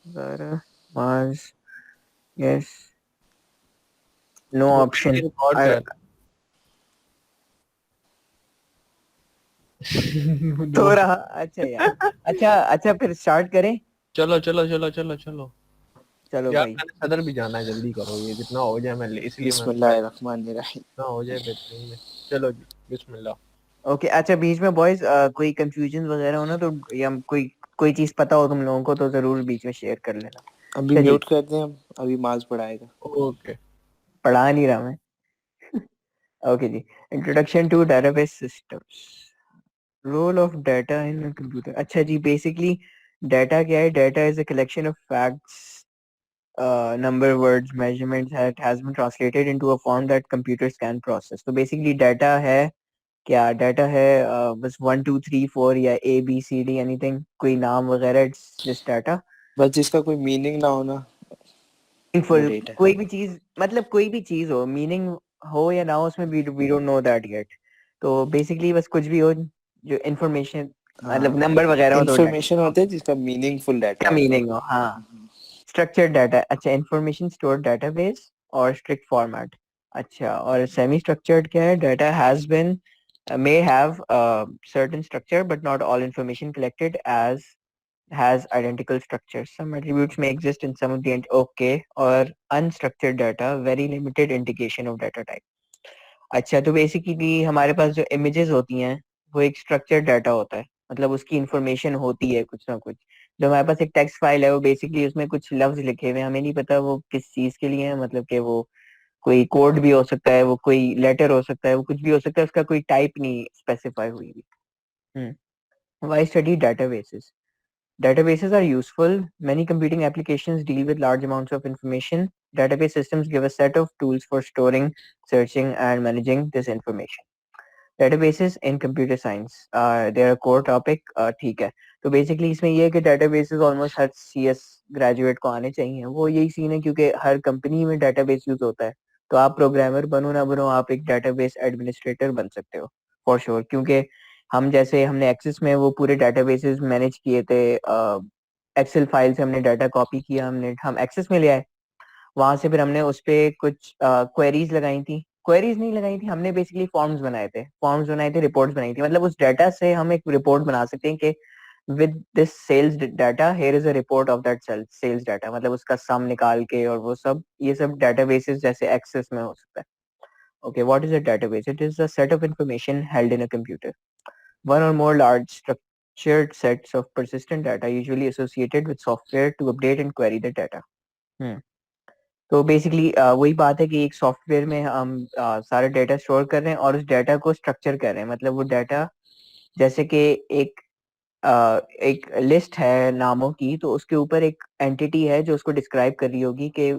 Zara, Mars, yes, no वो option. Record I, कर तो नो। रहा। अच्छा यार। अच्छा अच्छा, फिर स्टार्ट करें। चलो चलो चलो चलो चलो। चलो यार भाई। मैंने सदर भी जाना है, जल्दी करो, ये जितना हो जाए मैं इसलिए मैं बिस्मिल्लाहिर्रहमानिर्रहीम। जितना हो जाए बेहतरीन है। चलो जी, बिस्मिल्लाह। ओके, अच्छा बीच में बॉयज कोई कंफ्यूजन वगैरह हो ना तो, या कोई कोई चीज पता हो तुम लोगों को तो जरूर बीच में शेयर कर लेना। अभी चलिए। म्यूट कर दें हम, अभी माज पढ़ाएगा। ओके। पढ़ा नहीं रहा मैं। Okay ji. Introduction to database systems. Role of data in computer. अच्छा जी, बेसिकली डाटा क्या है? Data is a collection of facts, number, words, measurements that has been translated into a form that computers can process. तो basically data है क्या? Data है बस 1 2 3 4 या ABCD anything, कोई नाम वगैरह, इट्स जस्ट डाटा। बस जिसका कोई मीनिंग ना होना वो मीनिंगफुल डेटा है। कोई भी चीज, मतलब कोई भी चीज हो, मीनिंग हो या ना हो उसमें, we don't know that yet. तो बेसिकली बस कुछ भी हो जो इंफॉर्मेशन, मतलब हाँ, नंबर वगैरह हो तो डाटा। इंफॉर्मेशन होता है जिसका मीनिंगफुल डाटा क्या होता है। मीनिंग हो, हाँ। स्ट्रक्चर्ड डाटा, अच्छा इंफॉर्मेशन स्टोर्ड डेटाबेस और स्ट्रिक्ट फॉर्मेट। अच्छा, और सेमी स्ट्रक्चर्ड क्या है? Data has been may have certain structure but not all information collected as has identical structures. Some attributes may exist in some of the okay, or unstructured data, very limited indication of data type. अच्छा, तो basically हमारे पास जो images होती हैं वो एक structured data होता है, मतलब उसकी इंफॉर्मेशन होती है कुछ ना कुछ। जो हमारे पास एक टेक्स्ट फाइल है वो बेसिकली उसमें कुछ लफ्ज लिखे हुए हैं, हमें नहीं पता वो किस चीज के लिए है, मतलब कि वो कोई कोड भी हो सकता है, वो कोई लेटर हो सकता है, वो कुछ भी हो सकता है, उसका कोई टाइप नहीं स्पेसिफाई हुई हुई। Why study databases? Databases are useful. Many computing applications deal with large amounts of information. Database systems give a set of tools for storing, searching, and managing this information. Databases in computer science, they're a core topic. ठीक है। तो basically इसमें ये है कि databases almost हर CS graduate को आने चाहिए, वो यही सीन है क्योंकि हर कंपनी में डेटाबेस यूज होता है। तो आप प्रोग्रामर बनो ना बनो, आप एक डेटाबेस एडमिनिस्ट्रेटर बन सकते हो फॉर श्योर, क्योंकि हम जैसे हमने एक्सेस में वो पूरे डेटाबेसेस मैनेज किए थे, एक्सेल फाइल से हमने डाटा कॉपी किया, हम एक्सेस में ले आए। वहां से फिर हमने उस पे कुछ क्वेरीज लगाई थी, क्वेरीज नहीं लगाई थी हमने, बेसिकली फॉर्म्स बनाए थे, रिपोर्ट्स बनाई थी। मतलब उस डाटा से हम एक रिपोर्ट बना सकते हैं कि with this sales data here is a report of that sales data, मतलब उसका सम निकाल के और वो सब, ये सब डेटाबेसेस जैसे एक्सेस में हो सकता है। Okay, what is a database? It is a set of information held in a computer, one or more large structured sets of persistent data usually associated with software to update and query the data. हम्म। तो basically वही बात है कि एक software में हम सारे data store कर रहे हैं और उस डाटा को स्ट्रक्चर कर रहे हैं, मतलब वो डाटा जैसे कि एक एक लिस्ट है नामों की, तो उसके ऊपर एक एंटिटी है जो उसको डिस्क्राइब कर रही होगी कि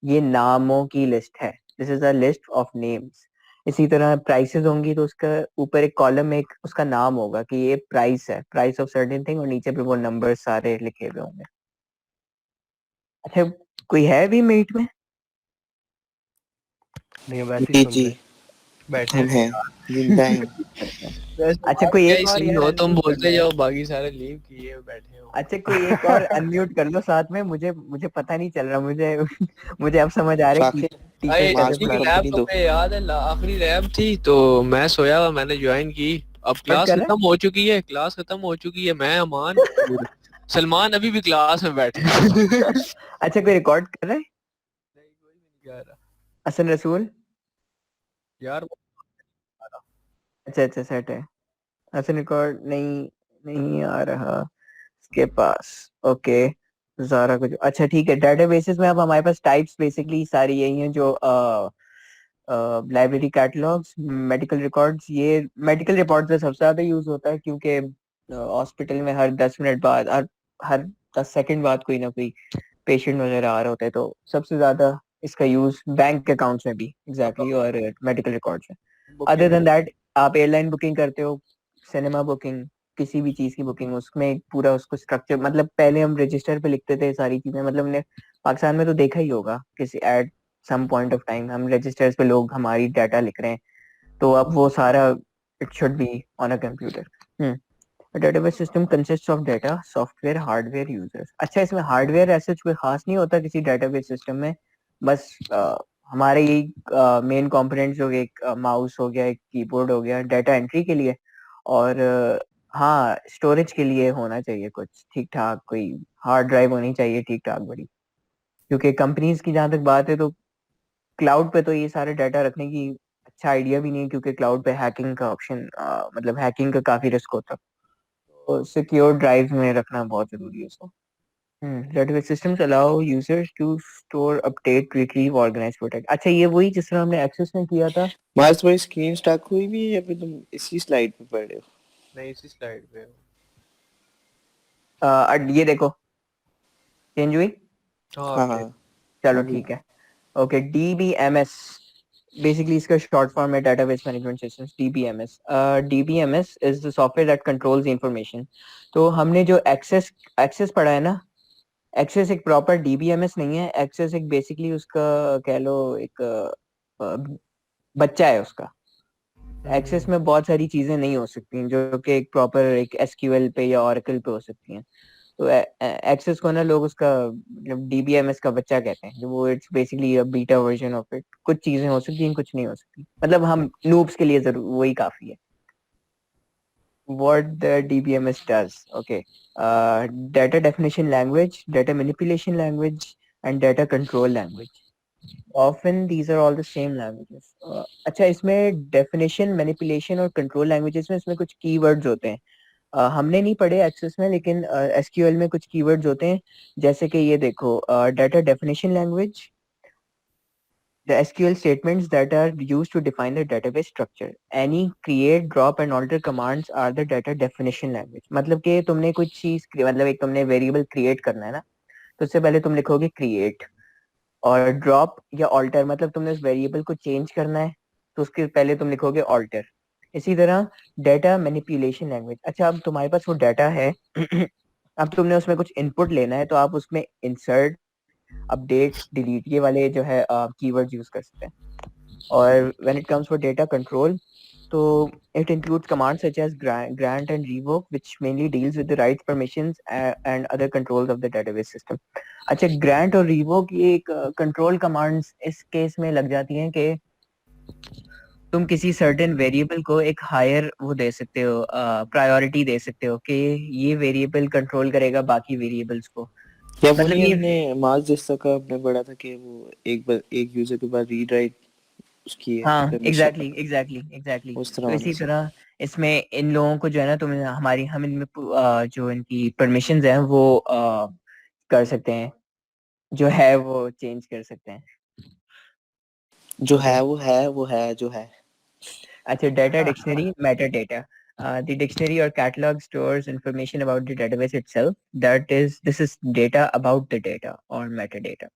ये नामों की लिस्ट है, this is a list of names. इसी तरह प्राइसेस होंगी तो उसका ऊपर एक कॉलम में एक उसका नाम होगा कि ये प्राइस है, प्राइस ऑफ सर्टेन थिंग, और नीचे पे वो नंबर सारे लिखे हुए होंगे। अच्छा, कोई है भी मीट में? नहीं, वैसे ही जी सुन जी, रहे हैं, बैठे हम थे हैं, यार। जिंदा हैं हम। वैसे अच्छा, हमारा कोई क्या एक ही और सीन यार हो, तुम अनम्यूट कर लो बोलते यार। जाओ, बाकी सारे लीव किए बैठे हो। अच्छा, कोई एक और अनम्यूट कर लो साथ में, मुझे मुझे पता नहीं चल रहा मुझे। मुझे अब समझ आ रहा है साकिब, टीचर्स अरे कैसे माज इसी की की पढ़ाते लैब कंपनी दो। तुम्हें याद है, आखिरी लैब थी तो मैं सोया हुआ, मैंने ज्वाइन की। अब हैं। क्लास कर रहे खत्म हो चुकी है, क्लास खत्म हो चुकी है, मैं अमान और सलमान अभी भी क्लास में बैठे हैं? नहीं, अच्छा, कोई रिकॉर्ड कर रहा है? कोई भी नहीं कह रहा हसन रसूल। यार। अच्छा अच्छा, सेट है। हसन रिकॉर्ड नहीं, नहीं आ रहा इसके पास। ओके। ज़ारा कुछ, अच्छा ठीक है। डेटाबेसेस में अब हमारे पास टाइप्स बेसिकली सारी यही हैं जो लाइब्रेरी कैटलॉग्स, मेडिकल रिकॉर्ड्स। ये मेडिकल रिकॉर्ड्स में सबसे ज्यादा यूज होता है क्योंकि हॉस्पिटल में हर 10 मिनट बाद, हर 10 सेकंड बाद कोई ना कोई पेशेंट वगैरह आ रहा होता है, तो सबसे ज्यादा इसका यूज बैंक अकाउंट्स में भी एग्जैक्टली और मेडिकल रिकॉर्ड्स में। Other booking. देन दैट, आप एयरलाइन बुकिंग करते हो, सिनेमा बुकिंग, किसी भी चीज की बुकिंग, उसमें पूरा उसको स्ट्रक्चर, मतलब पहले हम रजिस्टर पे लिखते थे सारी चीजें, मतलब हमने पाकिस्तान में तो देखा ही होगा किसी at some point of time हम रजिस्टर्स पे लोग हमारी डाटा लिख रहे हैं, तो अब वो सारा it should be on a computer. A database system consists of data, software, hardware, users. अच्छा इसमें हार्डवेयर ऐसे कोई खास नहीं होता किसी डेटाबेस सिस्टम में, बस हमारे यही मेन कंपोनेंट्स हो गए, एक माउस हो गया, एक कीबोर्ड हो गया डाटा एंट्री के लिए, और हाँ स्टोरेज के लिए होना चाहिए कुछ ठीक ठाक, कोई हार्ड ड्राइव होनी चाहिए ठीक ठाक बड़ी, क्योंकि कंपनीज की जहाँ तक बात है तो क्लाउड पे तो ये सारे डाटा रखने की अच्छा आइडिया भी नहीं है, क्योंकि क्लाउड पे हैकिंग का ऑप्शन मतलब हैकिंग का काफी रिस्क होता है, तो सिक्योर ड्राइव में रखना बहुत जरूरी है उसको। Database systems allow users to store, update, retrieve, organise, protect. अच्छा ये वही जिस तरह हमने एक्सेस में किया था। मार्स भाई स्क्रीन स्टक हुई भी है या फिर तुम इसी स्लाइड पे पढ़ रहे हो? नहीं इसी स्लाइड पे हूँ। ये देखो चेंज हुई। हाँ हाँ अपडेट। हाँ चलो अभी ठीक है। ओके डीबीएमएस बेसिकली इसका शॉर्ट फॉर्म है database management systems, DBMS. DBMS is the software that controls information. तो हमने जो एक्सेस एक्सेस पढ़ा है ना, एक्सेस एक प्रॉपर डीबीएमएस नहीं है, एक्सेस एक बेसिकली उसका कह लो एक बच्चा है उसका। एक्सेस में बहुत सारी चीजें नहीं हो सकती जो कि एक प्रॉपर एक एसक्यूएल पे या ओरेकल पे हो सकती हैं। तो एक्सेस को ना लोग उसका मतलब डीबीएमएस का बच्चा कहते हैं, जो वो it's basically a beta version of it. कुछ चीजें हो सकती हैं कुछ नहीं हो सकती, मतलब हम नूब्स के लिए जरूर वही काफी है। What the DBMS does. Okay. Data definition language, data manipulation language, and data control language. Often these are all the same languages. अच्छा इसमें definition, manipulation और control languages में इसमें कुछ keywords होते हैं। हमने नहीं पढ़े एक्सेस में, लेकिन एसक्यूएल में कुछ कीवर्ड्स होते हैं, जैसे कि ये देखो data definition language, the SQL statements that are used to define the database structure. Any create, drop and alter commands are the data definition language. मतलब कि तुमने कुछ चीज मतलब एक तुमने वेरिएबल क्रिएट करना है ना, तो उससे पहले तुम लिखोगे क्रिएट, और ड्रॉप या ऑल्टर मतलब तुमने उस वेरिएबल को चेंज करना है, तो उसके पहले तुम लिखोगे ऑल्टर। इसी तरह डेटा मैनिपुलेशन लैंग्वेज, अच्छा अब तुम्हारे पास वो डाटा है अब तुमने उसमें कुछ इनपुट लेना है, तो आप उसमें इंसर्ट, अपडेट, डिलीट ये वाले जो है कीवर्ड्स यूज कर सकते हैं। और when it comes for data control, so it includes commands such as grant and revoke, which mainly deals with the rights, permissions and other controls of the database system. अच्छा grant और revoke ये एक control commands इस case में लग जाती हैं कि तुम किसी सर्टेन वेरिएबल को एक हायर वो दे सकते हो, प्रायोरिटी दे सकते हो कि ये वेरिएबल कंट्रोल करेगा बाकी वेरिएबल्स को। या वो मतलब नहीं, ये हमने मार्स जिस का हमने पढ़ा था कि वो एक यूजर के बाद रीड राइट उसकी है हाँ परमिशन, एग्जैक्टली। उस तरह तो होना इसी चाहिए। तरह इसमें इन लोगों को जो है ना तुम हमारी हम इनमें जो इनकी परमिशंस हैं वो कर सकते हैं, जो है वो चेंज कर सकते हैं। जो ओके है वो है वो है जो है। अच्छा data dictionary Meta data, the dictionary or catalog stores information about the database itself. That is, this is data about the data or metadata.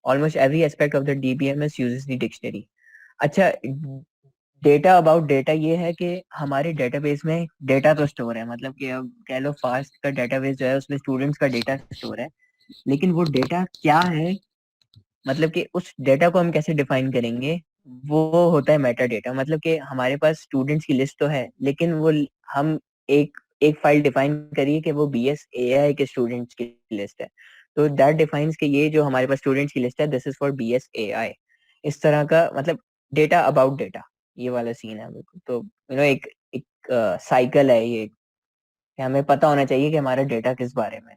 Almost every aspect of the DBMS uses the dictionary. अच्छा data about data ये है कि हमारे database में data तो store है, मतलब कि अब कह लो फास्ट का डेटाबेस जो है उसमें स्टूडेंट्स का डेटा स्टोर है, लेकिन वो डेटा क्या है, मतलब कि उस डेटा को हम कैसे डिफाइन करेंगे, वो होता है मेटा डेटा। मतलब कि हमारे पास स्टूडेंट्स की लिस्ट तो है, लेकिन वो हम एक एक फाइल डिफाइन करिए कि वो BS AI के स्टूडेंट्स की लिस्ट है, तो दैट डिफाइंस कि ये जो हमारे पास स्टूडेंट्स की लिस्ट है this is for BS AI। इस तरह का मतलब डेटा अबाउट डेटा ये वाला सीन है बिल्कुल। तो एक एक साइकिल है ये कि हमें पता होना चाहिए कि हमारा डेटा किस बारे में।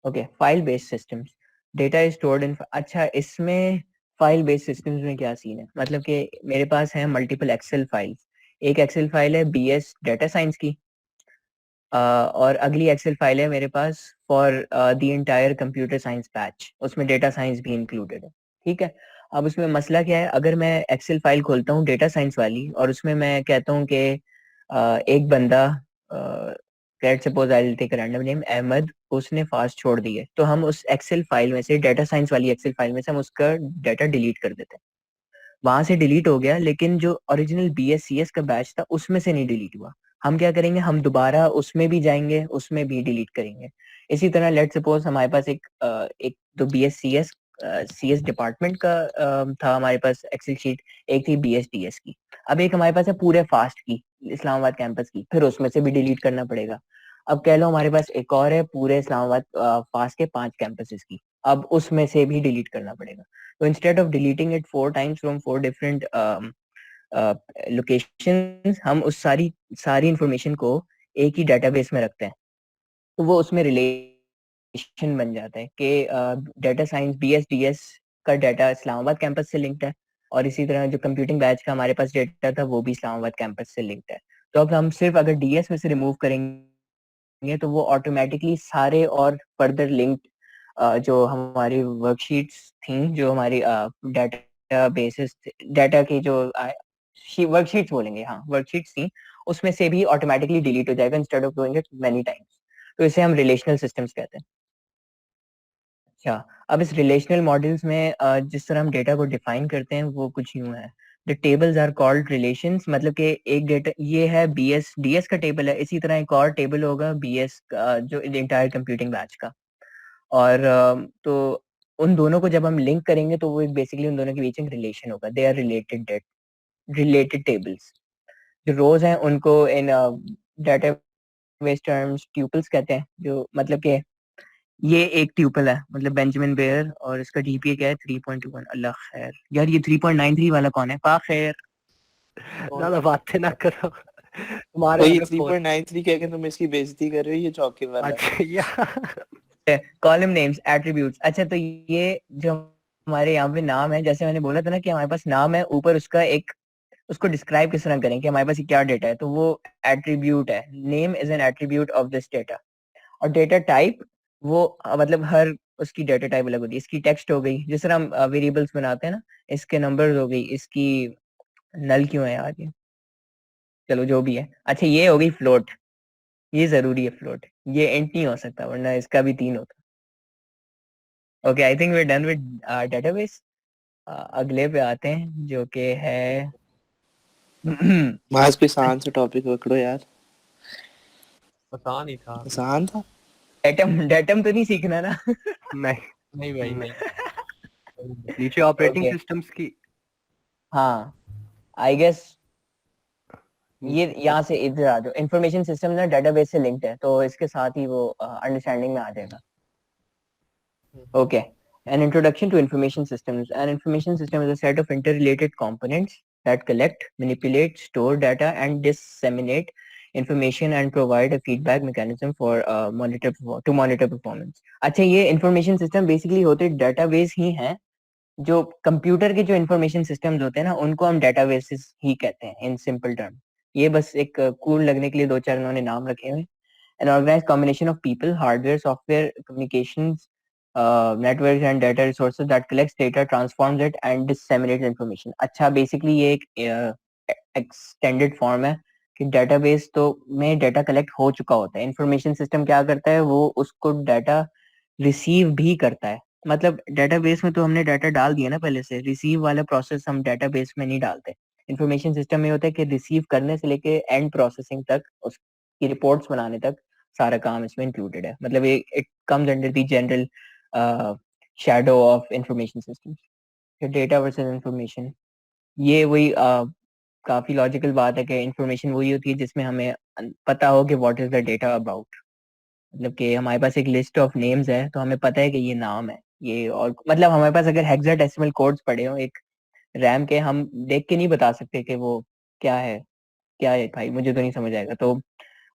Okay file based systems, data is stored in, अच्छा इसमें फाइल बेस्ड सिस्टम्स में क्या सीन है, मतलब कि मेरे पास है मल्टीपल एक्सेल फाइल्स। एक एक्सेल फाइल है BS डेटा साइंस की, और अगली एक्सेल फाइल है मेरे पास for the entire computer science batch, उसमें डेटा साइंस भी इंक्लूडेड है। ठीक है, अब उसमें मसला क्या है, अगर मैं एक्सेल फाइल खोलता हूँ डेटा साइंस वाली और उसमें मैं कहता हूँ कि एक बंदा, let's suppose I will take random name Ahmed, उसने फास्ट छोड़ दी है, तो हम उस एक्सेल फाइल में से डेटा साइंस वाली एक्सेल फाइल में से हम उसका डाटा डिलीट कर देते हैं। वहां से डिलीट हो गया, लेकिन जो ओरिजिनल BSCS का बैच था उसमें से नहीं डिलीट हुआ। हम क्या करेंगे, हम दोबारा उसमें भी जाएंगे, उसमें भी डिलीट करेंगे। इसी तरह लेट सपोज हमारे पास एक तो BSCS CS डिपार्टमेंट का था हमारे पास एक्सेल शीट, एक थी BSDS की। अब एक हमारे पास है पूरे फास्ट की, इस्लामाबाद कैंपस की, फिर उसमें से भी डिलीट करना पड़ेगा। अब कह लो हमारे पास एक और है पूरे इस्लामाबाद फास्ट के 5 कैंपसेस की, अब उसमें से भी डिलीट करना पड़ेगा। तो instead of deleting it 4 times from 4 different locations, हम उस सारी सारी इंफॉर्मेशन को एक ही डेटाबेस में रखते हैं। तो वो उसमें रिलेशन बन जाता है कि डेटा साइंस BSDS का डाटा इस्लामाबाद कैंपस से लिंक्ड है, और इसी तरह जो कंप्यूटिंग बैच का हमारे पास डेटा था वो भी इस्लामाबाद कैंपस से लिंक्ड है। तो अब हम सिर्फ अगर DS में से रिमूव करेंगे तो वो ऑटोमेटिकली सारे और फर्दर लिंक्ड जो हमारी वर्कशीट्स थी, जो हमारी डाटा बेसिस, डाटा की जो वर्कशीट्स बोलेंगे, हाँ वर्कशीट्स थी, उसमें से भी ऑटोमेटिकली डिलीट हो जाएगा instead of doing it many times. तो इसे हम रिलेशनल सिस्टम्स कहते हैं। अच्छा, अब इस रिलेशनल मॉडल्स में जिस तरह हम डेटा को डिफाइन करते हैं वो कुछ यूं है। The tables are called relations, मतलब कि एक डेटा ये है DS का टेबल है, इसी तरह एक और टेबल होगा BS का, जो इंटायर कंप्यूटिंग बैच का। और तो उन दोनों को जब हम लिंक करेंगे तो वो बेसिकली उन दोनों के बीच एक रिलेशन होगा, दे आर रिलेटेड टेबल्स। जो रोज हैं उनको इन डाटा बेस टर्म्स ट्यूपल्स कहते हैं, जो मतलब कि ये एक ट्यूपल है, मतलब बेंजामिन बेयर, और इसका DPA क्या है 3.21। अल्लाह खैर, यार ये 3.93 वाला कौन है? पा खैर। कौन ज्यादा बातें ना करो तो तुम्हारे ये आगे फोन। 3.93 कह के तुम इसकी बेइज्जती कर रहे हो, ये चौके वाला है। अच्छा यार कॉलम नेम्स एट्रीब्यूट्स। अच्छा, तो ये जो हमारे यहाँ पे नाम है, जैसे मैंने बोला था ना कि हमारे पास नाम है, ऊपर उसका एक, उसको डिस्क्राइब किस तरह करें कि हमारे पास ये क्या डेटा है, तो वो एट्रीब्यूट है। Name is an attribute of this data. और डेटा टाइप, वो मतलब हर उसकी डेटा टाइप अलग होती है। इसकी टेक्स्ट हो गई, जिस तरह हम वेरिएबल्स बनाते हैं ना, इसके नंबर्स हो गई, इसकी नल क्यों है यार ये, चलो जो भी है। अच्छा, ये हो गई फ्लोट, ये जरूरी है फ्लोट, ये इंट नहीं हो सकता वरना इसका भी 3 होता। Okay, I think we are done with database. अगले पे आते हैं जो कि है मास कोई आसान सा टॉपिक पकड़ो यार। आसान ही था। आसान था। डेटम। डेटम तो नहीं सीखना ना? नहीं नहीं भाई नहीं, नहीं। नीचे ऑपरेटिंग ओके, सिस्टम्स की। हाँ, आई गेस ये यहाँ से इधर आ जाओ। इंफॉर्मेशन सिस्टम ना डेटाबेस से लिंक्ड है, तो इसके साथ ही वो अंडरस्टैंडिंग में आ जाएगा। Okay. An introduction to information systems. An information system is a set of interrelated components that collect, manipulate, store data, and disseminate information and provide a feedback mechanism for monitor performance. अच्छा, ये information system basically होते database ही हैं। जो computer के जो information systems होते हैं ना, उनको हम डेटाबेसेस ही कहते हैं इन सिंपल टर्म। ये बस एक कूल लगने के लिए दो चार उन्होंने नाम रखे हुए। An organized combination of people, hardware, software, communications, networks and data resources that collects data, transforms it and disseminates information. अच्छा, basically ये एक extended form है कि database तो में data collect हो चुका होता है। Information system क्या करता है, वो उसको data receive भी करता है। मतलब database में तो हमने data डाल दिया ना पहले से, receive वाला process हम database में नहीं डालते। Information system में होता है कि receive करने से लेके end processing तक, उसकी reports बनाने तक सारा काम इसमें इंक्लूडेड है। मतलब ये it comes under the general shadow of information systems. Data versus information, ये वही काफी लॉजिकल बात है कि इंफॉर्मेशन वही होती है जिसमें हमें पता हो कि what is the data about. मतलब कि हमारे पास एक लिस्ट ऑफ नेम्स है तो हमें पता है कि ये नाम है ये, और मतलब हमारे पास अगर हेक्साडेसिमल कोड्स पड़े हो एक रैम के, हम देख के नहीं बता सकते कि वो क्या है, क्या है भाई मुझे तो नहीं समझ आएगा। तो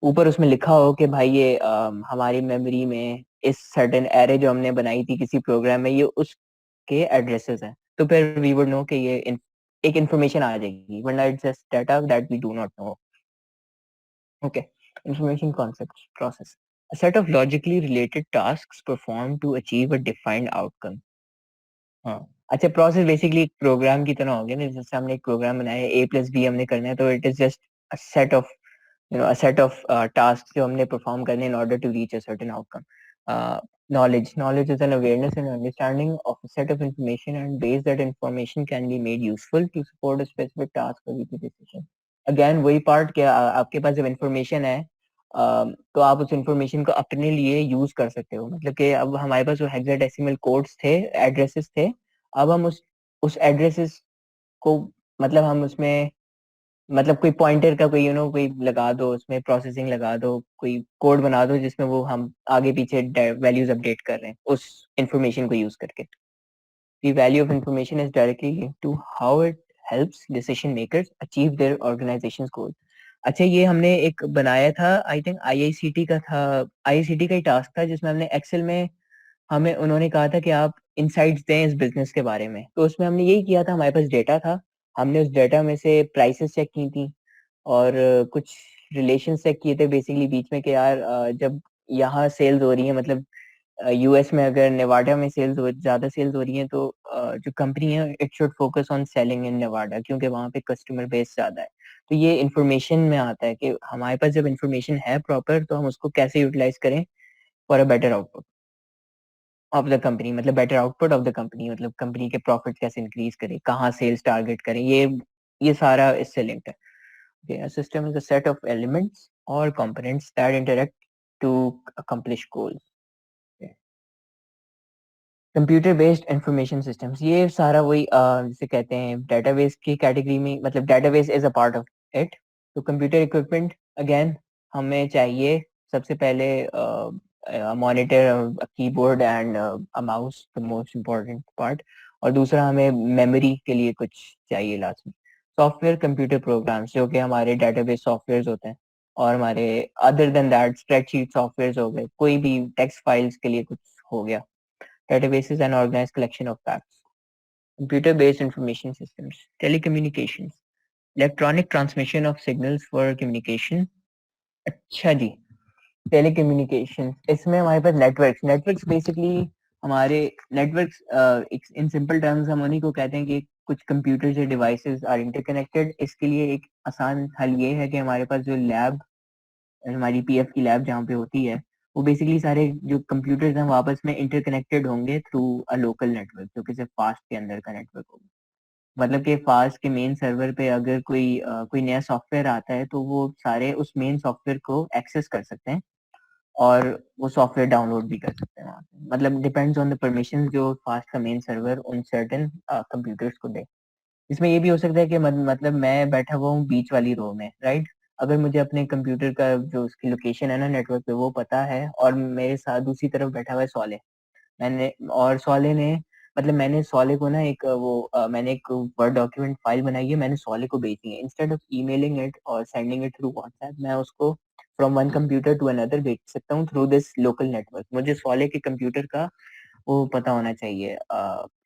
ऊपर उसमें लिखा हो कि भाई ये हमारी मेमोरी में इस सर्टेन एरे जो हमने बनाई थी किसी प्रोग्राम में, ये उसके एड्रेसेस हैं, तो फिर वी वुड नो कि ये एक इंफॉर्मेशन आ जाएगी, वरना it's just data that we do not know. Okay, information concept process, a set of logically related tasks performed to achieve a defined outcome. हाँ, अच्छा, प्रोसेस बेसिकली एक प्रोग्राम की तरह हो गया ना, जैसे हमने एक प्रोग्राम बनाया है, A+B हमने करना है, तो it is just a set of a set of tasks जो हमने perform करने in order to reach a certain outcome. Knowledge is an awareness and understanding of a set of information and ways that information can be made useful to support a specific task or reach a decision. Again वही part कि आपके पास जब information है तो आप उस information को अपने लिए use कर सकते हो। मतलब कि अब हमारे पास वो hexadecimal codes थे, addresses थे, अब हम उस addresses को, मतलब हम उसमें मतलब कोई पॉइंटर का कोई कोई लगा दो, उसमें प्रोसेसिंग लगा दो, कोई कोड बना दो जिसमें वो हम आगे पीछे वैल्यूज अपडेट कर रहे हैं उस इंफॉर्मेशन को यूज करके। The value of information is directly linked to how it helps decision makers achieve their organization's goal. अच्छा, ये हमने एक बनाया था, आई थिंक आईआईसीटी का था, आईआईसीटी का ही टास्क था जिसमें हमने एक्सेल में हमें उन्होंने कहा था कि आप इनसाइट्स दें इस बिजनेस के बारे में। तो उसमें हमने यही किया था, हमारे पास डेटा था, हमने उस डेटा में से प्राइसेस चेक की थी और कुछ रिलेशन चेक किए थे बेसिकली बीच में कि यार जब यहाँ सेल्स हो रही है, मतलब यूएस में अगर नेवाडा में ज्यादा सेल्स हो रही हैं तो जो कंपनी है it should focus on selling in Nevada क्योंकि वहाँ पे कस्टमर बेस ज्यादा है। तो ये इन्फॉर्मेशन में आता है कि हमारे पास जब इन्फॉर्मेशन है प्रॉपर तो हम उसको कैसे यूटिलाइज करें for a better output of the company, मतलब better output of the company, मतलब कंपनी के प्रॉफिट कैसे इंक्रीज करें, कहाँ सेल्स टारगेट करें, ये सारा इससे लिंक्ड है। Okay, a system is a set of elements or components that interact to accomplish goals. Computer based information systems, ये सारा वही जिसे कहते हैं डेटाबेस की कैटेगरी में, मतलब database is a part of it. तो कंप्यूटर इक्विपमेंट अगेन हमें चाहिए सबसे पहले monitor, keyboard and a mouse, the most important part. और दूसरा हमें मेमोरी के लिए कुछ चाहिए लास्ट में। सॉफ्टवेयर कंप्यूटर प्रोग्राम्स जो कि हमारे डेटाबेस सॉफ्टवेयर होते हैं, और हमारे other than that spreadsheet software हो गए, कोई भी टेक्स्ट फाइल्स के लिए कुछ हो गया। Database is an organized collection of facts. Computer-based information systems. Telecommunications. Electronic transmission of signals for communication. अच्छा जी, टेलीकम्युनिकेशन, इसमें हमारे पास नेटवर्क्स बेसिकली हमारे नेटवर्क्स इन सिंपल टर्म्स हम उन्हीं को कहते हैं कि कुछ कंप्यूटर से डिवाइसेस आर इंटरकनेक्टेड। इसके लिए एक आसान हल ये है कि हमारे पास जो लैब, हमारी पीएफ की लैब जहाँ पे होती है, वो बेसिकली सारे जो कंप्यूटर्स हैं वो आपस में इंटरकनेक्टेड होंगे थ्रू अ लोकल नेटवर्क जो कि सिर्फ फास्ट के अंदर का नेटवर्क होगा। मतलब कि फास्ट के मेन सर्वर पे अगर कोई नया सॉफ्टवेयर आता है तो वो सारे उस मेन सॉफ्टवेयर को एक्सेस कर सकते हैं और वो सॉफ्टवेयर डाउनलोड भी कर सकते हैं वहाँ से। मतलब डिपेंड्स ऑन द परमिशन जो फास्ट का मेन सर्वर उन सर्टेन कंप्यूटर्स को दे। इसमें ये भी हो सकता है कि मतलब मैं बैठा हुआ हूँ बीच वाली रो में, राइट? अगर मुझे अपने कंप्यूटर का जो उसकी लोकेशन है ना नेटवर्क पे वो पता है और मेरे साथ दूसरी तरफ बैठा हुआ है सॉले, मैंने और सॉले ने मतलब मैंने सॉले को ना मैंने एक वर्ड डॉक्यूमेंट फाइल बनाई है, मैंने सॉले को भेजी है। इंस्टेड ऑफ ईमेलिंग इट और सेंडिंग इट थ्रू व्हाट्सएप, मैं उसको from one computer to another भेज सकता हूँ थ्रू दिस लोकल नेटवर्क। मुझे सॉले के कंप्यूटर का वो पता होना चाहिए,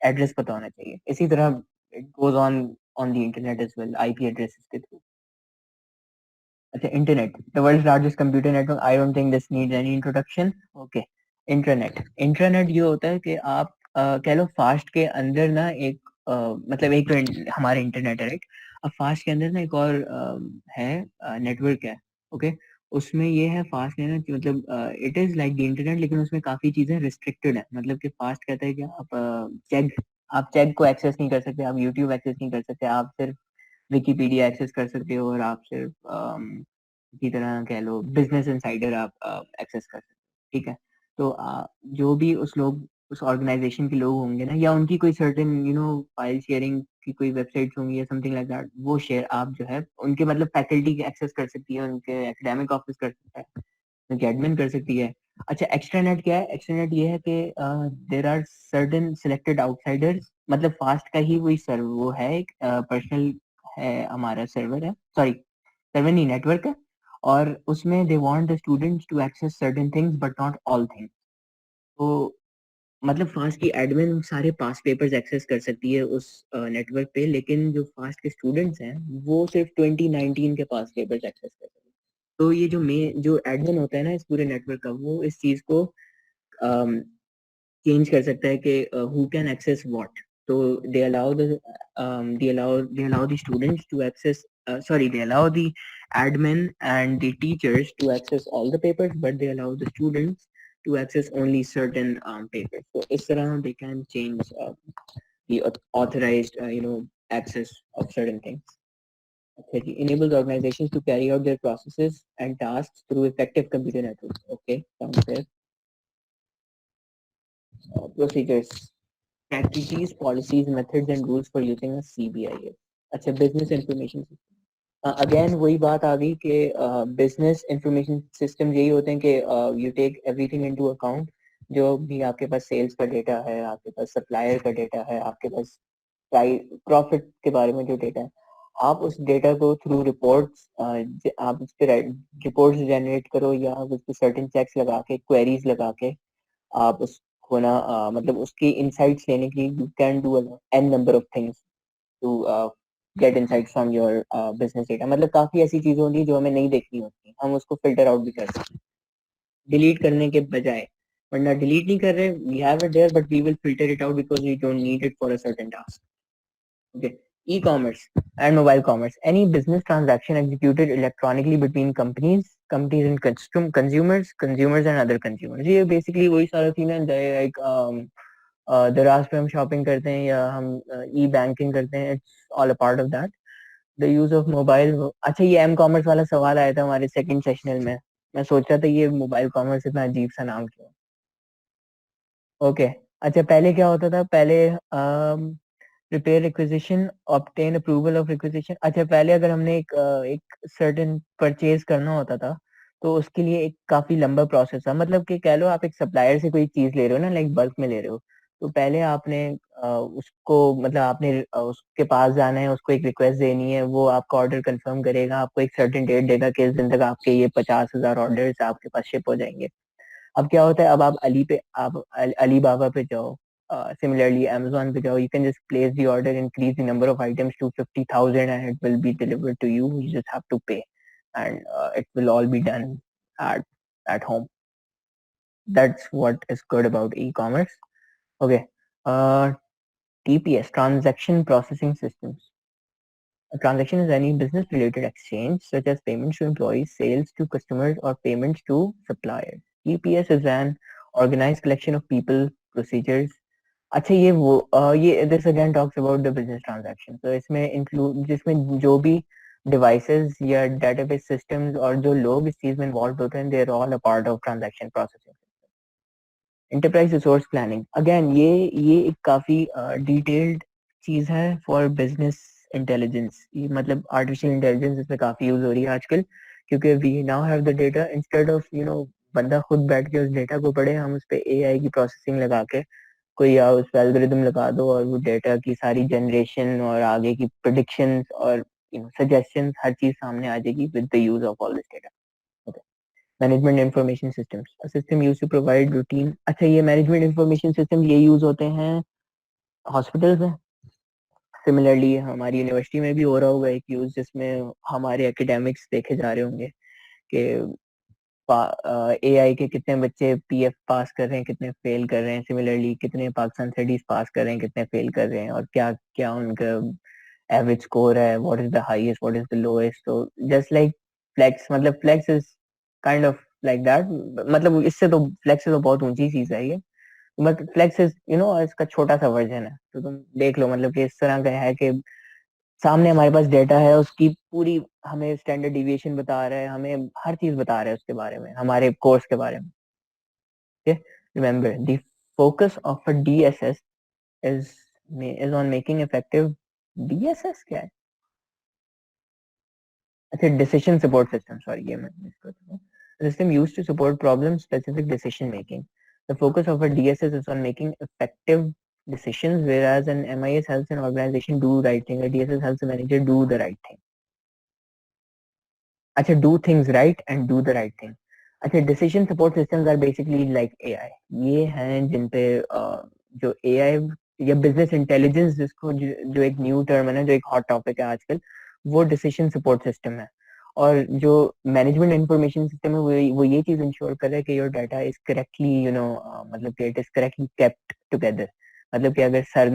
एड्रेस पता होना चाहिए। इसी तरह it goes on the internet as well, IP addresses के थ्रू। अच्छा, internet, the world's largest computer network, I don't think this needs any introduction. Okay, internet ये होता है कि आप कह लो फास्ट के अंदर ना एक मतलब एक तो हमारे इंटरनेट है, राइट? अब फास्ट के अंदर ना एक और है नेटवर्क है। ओके, उसमें ये है फास्ट है ना कि मतलब it is like the internet, लेकिन उसमें काफी चीजें रिस्ट्रिक्टेड है। मतलब कि फास्ट कहता है कि आप चेक को एक्सेस नहीं कर सकते, आप यूट्यूब एक्सेस नहीं कर सकते, आप सिर्फ विकिपीडिया एक्सेस कर सकते हो, और आप सिर्फ की तरह कह लो बिजनेस इनसाइडर आप एक्सेस कर सकते हो। ठीक है, तो जो भी उस ऑर्गेनाइजेशन के लोग होंगे ना, या उनकी कोई सर्टेन फाइल शेयरिंग की कोई वेबसाइट होंगी या समथिंग लाइक दैट, वो शेयर आप जो है उनके मतलब फैकल्टी एक्सेस कर सकती है, उनके एकेडमिक ऑफिस कर सकता है, उनके एडमिन कर सकती है। अच्छा, एक्स्ट्रानेट क्या है? एक्स्ट्रानेट ये है कि there are certain selected outsiders, मतलब फास्ट का ही वही सर्वर वो है, एक पर्सनल है, हमारा सर्वर है, सॉरी सर्वर नहीं नेटवर्क है, और उसमें they want the students to access certain things but not all things. तो मतलब फास्ट की एडमिन सारे पास पेपर्स एक्सेस कर सकती है उस नेटवर्क पे, लेकिन जो फास्ट के स्टूडेंट्स हैं वो सिर्फ 2019 के पास पेपर्स एक्सेस कर सकते हैं। तो ये जो एडमिन होता है ना इस पूरे नेटवर्क का, वो इस चीज को चेंज कर सकता है कि हु कैन एक्सेस व्हाट। तो they allow the students to access, they allow the admin and the teachers to access all the papers, but they allow the students to access only certain papers. So इस तरह they can change the authorized access of certain things. Okay, जी, enables organizations to carry out their processes and tasks through effective computer networks. Okay, sounds fair. Procedures, strategies, policies, methods, and rules for using a CBIS. अच्छा, business information system. Again वही बात आ गई कि business information system यही होते हैं कि you take everything into account. जो भी आपके पास सेल्स का डेटा है, आपके पास सप्लायर का डेटा है, आपके पास प्रॉफिट के बारे में जो डेटा है, आप उस डेटा को थ्रू रिपोर्ट्स आप उस पर रिपोर्ट्स जनरेट करो, या आप उस पर सर्टेन चेक्स लगा के, क्वेरीज लगा के आप उसको ना मतलब उसकी इनसाइट्स लेने के लिए you can do an number of things to get insights from your business data. मतलब काफी ऐसी चीजें होती है जो हमें नहीं देखनी होती, हम उसको फिल्टर आउट भी कर सकते हैं डिलीट करने के बजाय। वरना डिलीट नहीं कर रहे, we have it there but we will filter it out because we don't need it for a certain task. Okay. E-commerce and mobile commerce. Any business transaction executed electronically between companies and consumers and other consumers. ये basically वही सारा scene है, like दराज पे हम shopping करते हैं या हम ई बैंकिंग करते हैं, it's all a part of that. The use of mobile. अच्छा, ये एम कॉमर्स वाला सवाल आया था हमारे सेकंड सेशनल में, मैं सोच रहा था ये मोबाइल कॉमर्स इतना अजीब सा नाम क्यों। ओके। अच्छा, पहले क्या होता था, पहले prepare requisition, obtain approval of requisition. अच्छा, पहले अगर हमने एक सर्टेन परचेज करना होता था तो उसके लिए एक काफी लंबा प्रोसेस था। मतलब कि कह लो आप एक सप्लायर से कोई चीज ले रहे हो ना, लाइक बल्क में ले रहे हो, तो पहले आपने उसको मतलब आपने उसके पास जाना है, उसको एक रिक्वेस्ट देनी है, वो आपका ऑर्डर कंफर्म करेगा, आपको एक सर्टेन डेट देगा कि इस दिन तक आपके ये 50,000 ऑर्डर्स आपके पास शिप हो जाएंगे। अब क्या होता है, अब आप अली बाबा पे जाओ, similarly Amazon पे जाओ, you can just place the order, increase the number of items to 50,000 and it will be delivered to you. You just have to pay and it will all be done at home. That's what is good about e-commerce. Okay. TPS, transaction processing systems. A transaction is any business related exchange such as payments to employees, sales to customers, or payments to suppliers. TPS is an organized collection of people, procedures. अच्छा, ये this again talks about the business transaction. So इसमें include जिसमें जो भी devices या database systems और जो लोग इस चीज में involved होते हैं, they're all a part of transaction processing. Enterprise resource planning, again ये एक काफी detailed चीज है for business intelligence. ये मतलब artificial intelligence इसमें काफी यूज हो रही है आजकल, क्योंकि we now have the data, instead of बंदा खुद बैठ के उस डेटा को पढ़े, हम उस पे AI की प्रोसेसिंग लगा के कोई या उस पे एल्गोरिदम लगा दो और वो डेटा की सारी जनरेशन और आगे की प्रेडिक्शंस और सजेशंस हर चीज सामने आ जाएगी with the use of all this data. Okay. Management information systems, a system used to provide routine. अच्छा, ये मैनेजमेंट इंफॉर्मेशन सिस्टम ये यूज होते हैं हॉस्पिटल्स में। सिमिलरली हमारी यूनिवर्सिटी में भी हो रहा होगा एक यूज, जिसमें हमारे एकेडमिक्स देखे जा रहे होंगे कि एआई के कितने बच्चे पीएफ पास कर रहे हैं, कितने फेल कर रहे हैं, सिमिलरली कितने पाकिस्तान स्टडीज पास कर रहे हैं, कितने फेल कर रहे हैं, और क्या क्या उनका एवरेज स्कोर है, what is the highest, what is the lowest. तो जस्ट लाइक फ्लेक्स, मतलब flex is kind of like that. मतलब इससे तो फ्लेक्स से तो बहुत ऊंची चीज है ये, बट फ्लेक्स इज इसका छोटा सा वर्जन है। तो तुम देख लो, मतलब कि इस तरह का है कि सामने हमारे पास डेटा है, उसकी पूरी हमें स्टैंडर्ड डिविएशन बता रहा है, हमें हर चीज बता रहा है उसके बारे में, हमारे कोर्स के बारे में। okay? Remember, the focus of a DSS is on making effective DSS क्या है? अच्छा, decision support system, sorry, ये मैं miss कर रहा हूँ. A system used to support problem specific decision making. The focus of a DSS is on making effective decisions, whereas an MIS helps an organization do right thing. A DSS helps a manager do the right thing. अच्छा, do things right and do the right thing. अच्छा, decision support systems are basically like AI. ये हैं जिन पे जो AI या business intelligence, जिसको जो एक न्यू टर्म है ना, जो एक हॉट टॉपिक है आजकल, वो decision support system है। और जो मैनेजमेंट इंफॉर्मेशन सिस्टम है वो ये चीज इंश्योर कर रहा है कि योर डाटा इज करेक्टली मतलब कि it is correctly kept together. मतलब कि अगर सर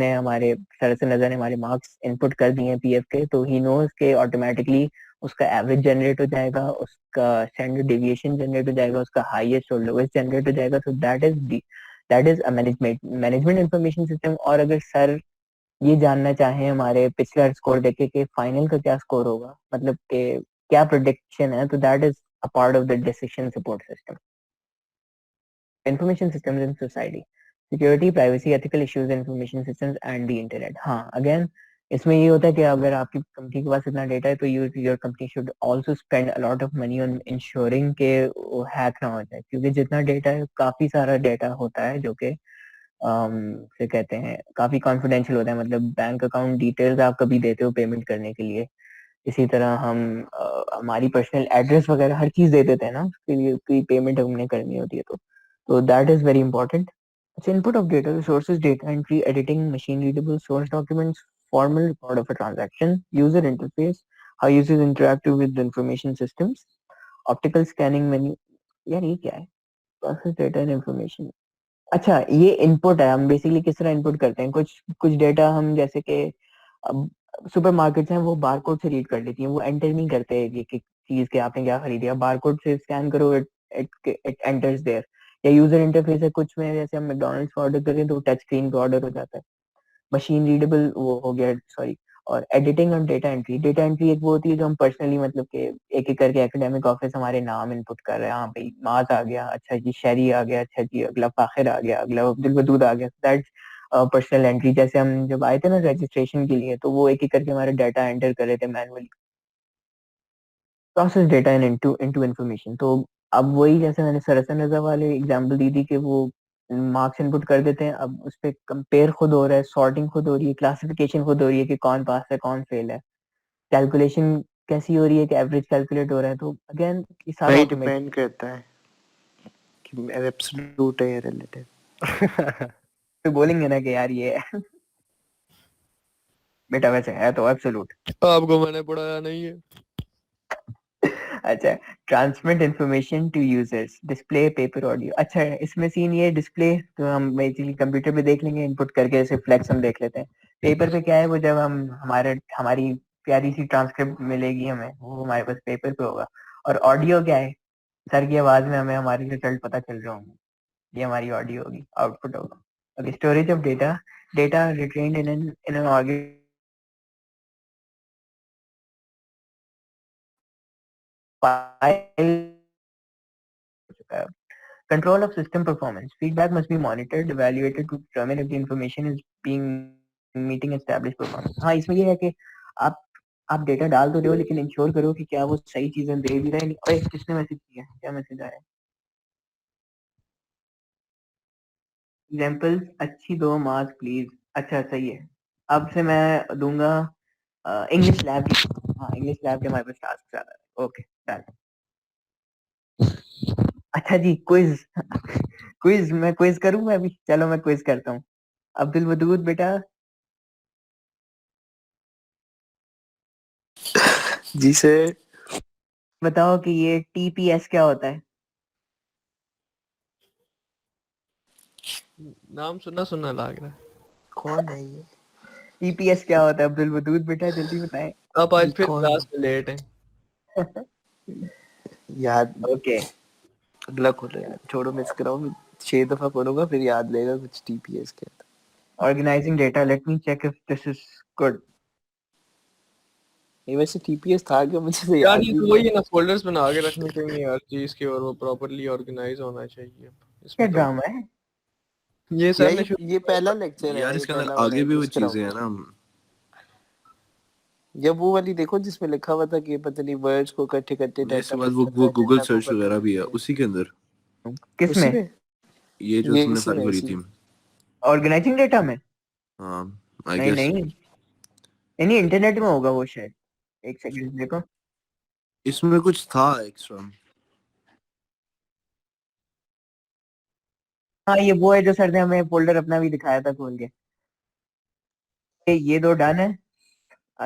से नजर ने हमारे मार्क्स इनपुट कर दिए हैं पीएफ के, तो ही नोज के ऑटोमेटिकली उसका एवरेज जनरेट हो जाएगा, उसका स्टैंडर्ड डेविएशन जनरेट हो जाएगा, उसका हाईएस्ट और लोएस्ट जनरेट हो जाएगा। तो that is a management information system. और अगर सर ये जानना चाहें हमारे पिछला स्कोर देखे कि फाइनल का क्या स्कोर होगा, मतलब कि क्या प्रोडिक्शन है, तो that is a part of the decision support system. Information systems in society, security, privacy, ethical issues, information systems and the internet. हाँ, अगेन इसमें ये होता है कि अगर आपकी कंपनी के पास इतना डेटा है तो your company should also spend a lot of money on ensuring के वो हैक ना हो जाए, क्योंकि जितना डेटा है काफी सारा डेटा होता है जो कि से कहते हैं काफी कॉन्फिडेंशियल होता है, मतलब बैंक अकाउंट डिटेल्स आप कभी देते हो पेमेंट करने के लिए, इसी तरह हम हमारी पर्सनल एड्रेस वगैरह हर चीज दे देते हैं ना उसके लिए कोई पेमेंट हमने करनी होती है तो दैट इज वेरी इंपॉर्टेंट. अच्छा, input of data sources, data entry, editing, machine readable source documents, formal record of a transaction, user interface, how users interact with the information systems, optical scanning menu. यार ये क्या है? Process data and information. अच्छा, ये input है, हम basically किस तरह इनपुट करते हैं, कुछ कुछ डेटा हम जैसे कि अब सुपरमार्केट्स हैं वो बारकोड से रीड कर लेती हैं, वो एंटर नहीं करते कि चीज के आपने क्या खरीदी, बारकोड से स्कैन करो, इट एंटर्स देयर. या यूजर इंटरफेस है कुछ में, जैसे हम मैकडॉनल्ड्स का ऑर्डर करें तो टच स्क्रीन पे ऑर्डर हो जाता है, मशीन रीडेबल वो हो गया, सॉरी. और एडिटिंग और डेटा एंट्री, डेटा एंट्री एक वो होती है जो हम पर्सनली मतलब कि एक एक करके एकेडमिक ऑफिस हमारे नाम इनपुट कर रहे हैं, हाँ भाई माज आ गया, अच्छा जी शहरी आ गया, अच्छा जी अगला फाखिर आ गया, अगला अब्दुल वदूद आ गया, दैट्स पर्सनल एंट्री. जैसे हम जब आए थे ना रजिस्ट्रेशन के लिए तो वो एक एक करके हमारे डाटा एंटर कर रहे थे manually. Process data in into into information. तो अब वही जैसे मैंने सरसन रजा वाले एग्जांपल दी थी कि वो मार्क्स इनपुट कर देते हैं, अब उस पे कंपेयर खुद हो रहा है, सॉर्टिंग खुद हो रही है, क्लासिफिकेशन खुद हो रही है कि कौन पास है कौन फेल है, कैलकुलेशन कैसी हो रही है कि एवरेज कैलकुलेट हो रहा है. तो अगेन ये सारा भाई ऑटोमेट. डिपेंड करता है कि एब्सोल्यूट है या रिलेटिव. तो बोलेंगे ना कि यार ये है. बेटा वैसे है तो एब्सोल्यूट. आपको मैंने पढ़ाया नहीं है. अच्छा, transmit information to users, display, paper, audio. अच्छा, इसमें सीन ये डिस्प्ले तो हम बेसिकली कंप्यूटर पे देख लेंगे इनपुट करके, जैसे फ्लेक्स हम देख लेते हैं. पेपर पे क्या है, वो जब हम हमारी प्यारी सी ट्रांसक्रिप्ट मिलेगी हमें, वो हमारे पास पेपर पे होगा. और ऑडियो क्या है, सर की आवाज में हमें हमारी रिजल्ट पता चल रहा होंगे, ये हमारी ऑडियो होगी, आउटपुट होगा. Okay, storage of data, data retained in an organized file. Control of system performance. Feedback must be monitored, evaluated to determine if the information is being meeting established performance. हाँ, इसमें ये है कि आप आप data डाल तो रहे हो लेकिन इंश्योर करो कि क्या वो सही चीजें दे भी रहे हैं. ओए, किसने मैसेज किया, क्या मैसेज आया? एग्जाम्पल अच्छी दो मार्क्स प्लीज. अच्छा सही है, अब से मैं दूंगा इंग्लिश लैब की. हाँ, इंग्लिश लैब के हमारे पास टास्क ज्यादा है. Okay done. अच्छा जी, क्विज. क्विज, मैं क्विज करूँ मैं अभी, चलो मैं क्विज करता हूँ. अब्दुल वदूद बेटा, जी सर. बताओ कि ये टीपीएस क्या होता है? नाम सुना सुना लग रहा है. कौन है ये? टीपीएस क्या होता है अब्दुल वदूद बेटा, जल्दी बताएं. आप आज फिर कौन? क्लास में लेट हैं. याद. ओके, अगला खोलो यार, छोड़ो मिस कराओ. 6 दफा पढ़ूंगा फिर याद लेगा कुछ टीपीएस क्या था. Organizing data, let me check if this is good. ये वैसे टीपीएस था क्या, मुझे तो यार याद ये भी तो नहीं वही है. है ना, फोल्डर्स बना के रखने चाहिए हर चीज के, और वो प्रॉपरली ऑर्गेनाइज होना चाहिए. क्या इसमें तो ड्रामा है? ये सर यार ने ये पहला लेक्चर है, यार ये इसके अंदर पहला वाला आगे है, भी वो मिस चीजें हैं कराऊंगा. ना. या वो वाली देखो जिसमें लिखा हुआ था कि पता नहीं वर्ड्स को इकट्ठे करते नहीं, इसके डाटा बाद बन वो जाता है, गूगल डाटा को सर्च वगैरह भी है करते. उसी के अंदर. उसी किसमें? में. ये जो ये तुमने इसी फाइल में भरी इसी थी. में. ऑर्गेनाइजिंग डेटा में? हाँ, आई नहीं गेस. नहीं नहीं, इंटरनेट में होगा वो शायद. एक सेकंड देखो. इसमें कुछ था एक्स्ट्रा. हाँ, ये वो है जो सर ने हमें फोल्डर अपना भी दिखाया था खोल के. ये दो डन है,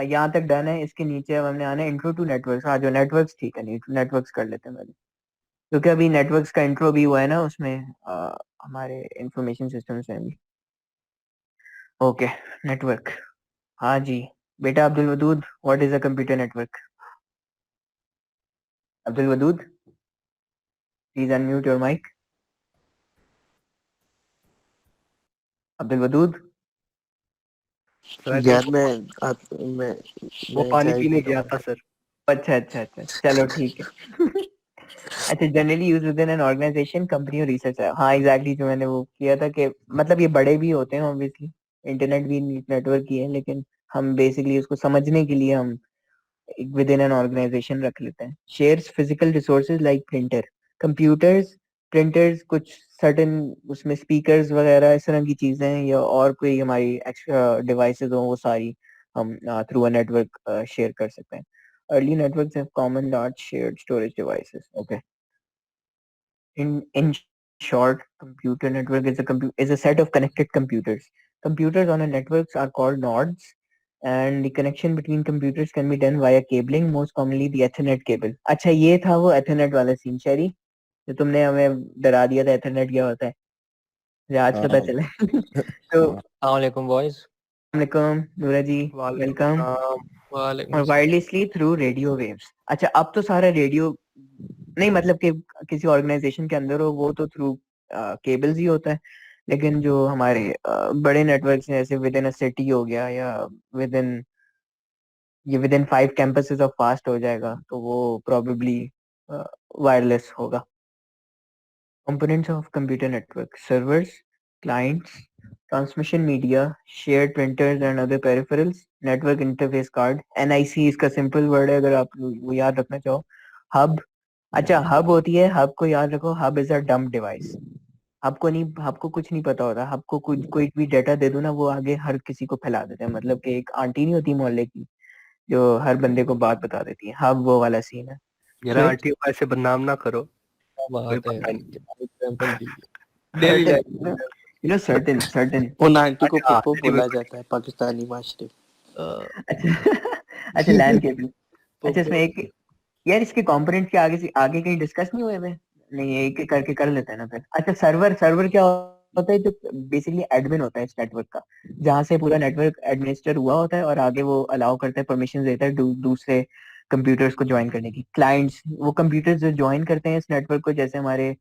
यहाँ तक डन है. इसके नीचे अब हमने आना है इंट्रो टू नेटवर्क्स. हाँ, जो नेटवर्क्स, ठीक है, नेटवर्क्स कर लेते हैं पहले, क्योंकि अभी नेटवर्क्स का इंट्रो भी हुआ है ना उसमें, हमारे इंफॉर्मेशन सिस्टम्स में भी. Okay, network. हाँ जी बेटा Abdul Wadood, what is a computer network? Abdul Wadood, please unmute your mic. Abdul Wadood. Sir I यार थिंक मैं वो मैं पानी चाय पीने पी रहा गया हूँ. था सर. अच्छा अच्छा अच्छा, चलो ठीक है. अच्छा, generally use within an organization, company और रिसर्च है. हाँ एग्जैक्टली, जो मैंने वो किया था कि मतलब ये बड़े भी होते हैं ऑब्वियसली, इंटरनेट भी नेटवर्क ही है, लेकिन हम बेसिकली उसको समझने के लिए हम विद इन एन ऑर्गेनाइजेशन रख लेते हैं. Shares physical resources like printer, computers, printers, कुछ सर्टेन उसमें स्पीकर्स वगैरह इस तरह की चीजें, या और कोई हमारी एक्स्ट्रा डिवाइसेस हो, वो सारी हम थ्रू अ नेटवर्क शेयर कर सकते हैं. Early networks have common large shared storage devices. Okay. In short, computer network is a set of connected computers. Computers on a networks are called nodes, and the connection between computers can be done via cabling, most commonly the Ethernet cable. अच्छा, ये था वो Ethernet वाला scene शेरी, जो तुमने हमें डरा दिया था Ethernet क्या होता है, जो आज पता हाँ चला. तो हाँ अस्सलामुअलैकुम बॉयज। वालेकुम नूरा जी, वेलकम. वालेकुम और अस्सलाम। Wirelessly through radio waves. अच्छा, अब तो सारा रेडियो नहीं, मतलब कि किसी ऑर्गेनाइजेशन के अंदर हो वो तो थ्रू केबल्स ही होता है, लेकिन जो हमारे बड़े नेटवर्क्स हैं जैसे विद इन अ सिटी हो गया, या विद इन ये with in 5 campuses of fast हो जाएगा, तो वो प्रोबेबली वायरलेस होगा. Components of computer network: servers, clients, transmission media, shared printers and other peripherals, network interface card. NIC इसका simple word है, अगर आप वो याद रखना चाहो. Hub. अच्छा, hub होती है, hub को याद रखो, hub is a dumb device. आपको नहीं, आपको कुछ नहीं पता होता, आपको कुछ कोई भी डाटा दे दो ना, वो आगे हर किसी को फैला देते हैं. मतलब कि एक आंटी नहीं होती मोहल्ले की जो हर बंदे को बात बता देती है, हब वो वाला सीन है. जरा Switch. आंटी को ऐसे बदनाम ना करो, क्या कोई बात है, पता नहीं. एग्जांपल दीजिए, डेली certain, लाइफ। certain. उन आंटी को अच्छा पप्पो anyway, बोला जाता है पाकिस्तानी माशरे. अच्छा. अच्छा, लैन केबल. अच्छा, इसमें पोपो। एक, यार इसके कंपोनेंट के आगे से आगे कहीं डिस्कस नहीं हुए हुए? नहीं, एक एक करके कर लेते हैं ना फिर. अच्छा, सर्वर. सर्वर क्या होता है? जो बेसिकली एडमिन होता है इस नेटवर्क का, जहाँ से पूरा नेटवर्क एडमिनिस्टर हुआ होता है और आगे वो अलाउ करता है, परमिशन देता है दूसरे कंप्यूटर्स को ज्वाइन करने की. क्लाइंट्स, वो कंप्यूटर्स जो ज्वाइन करते हैं इस नेटवर्क को, जैसे हमारे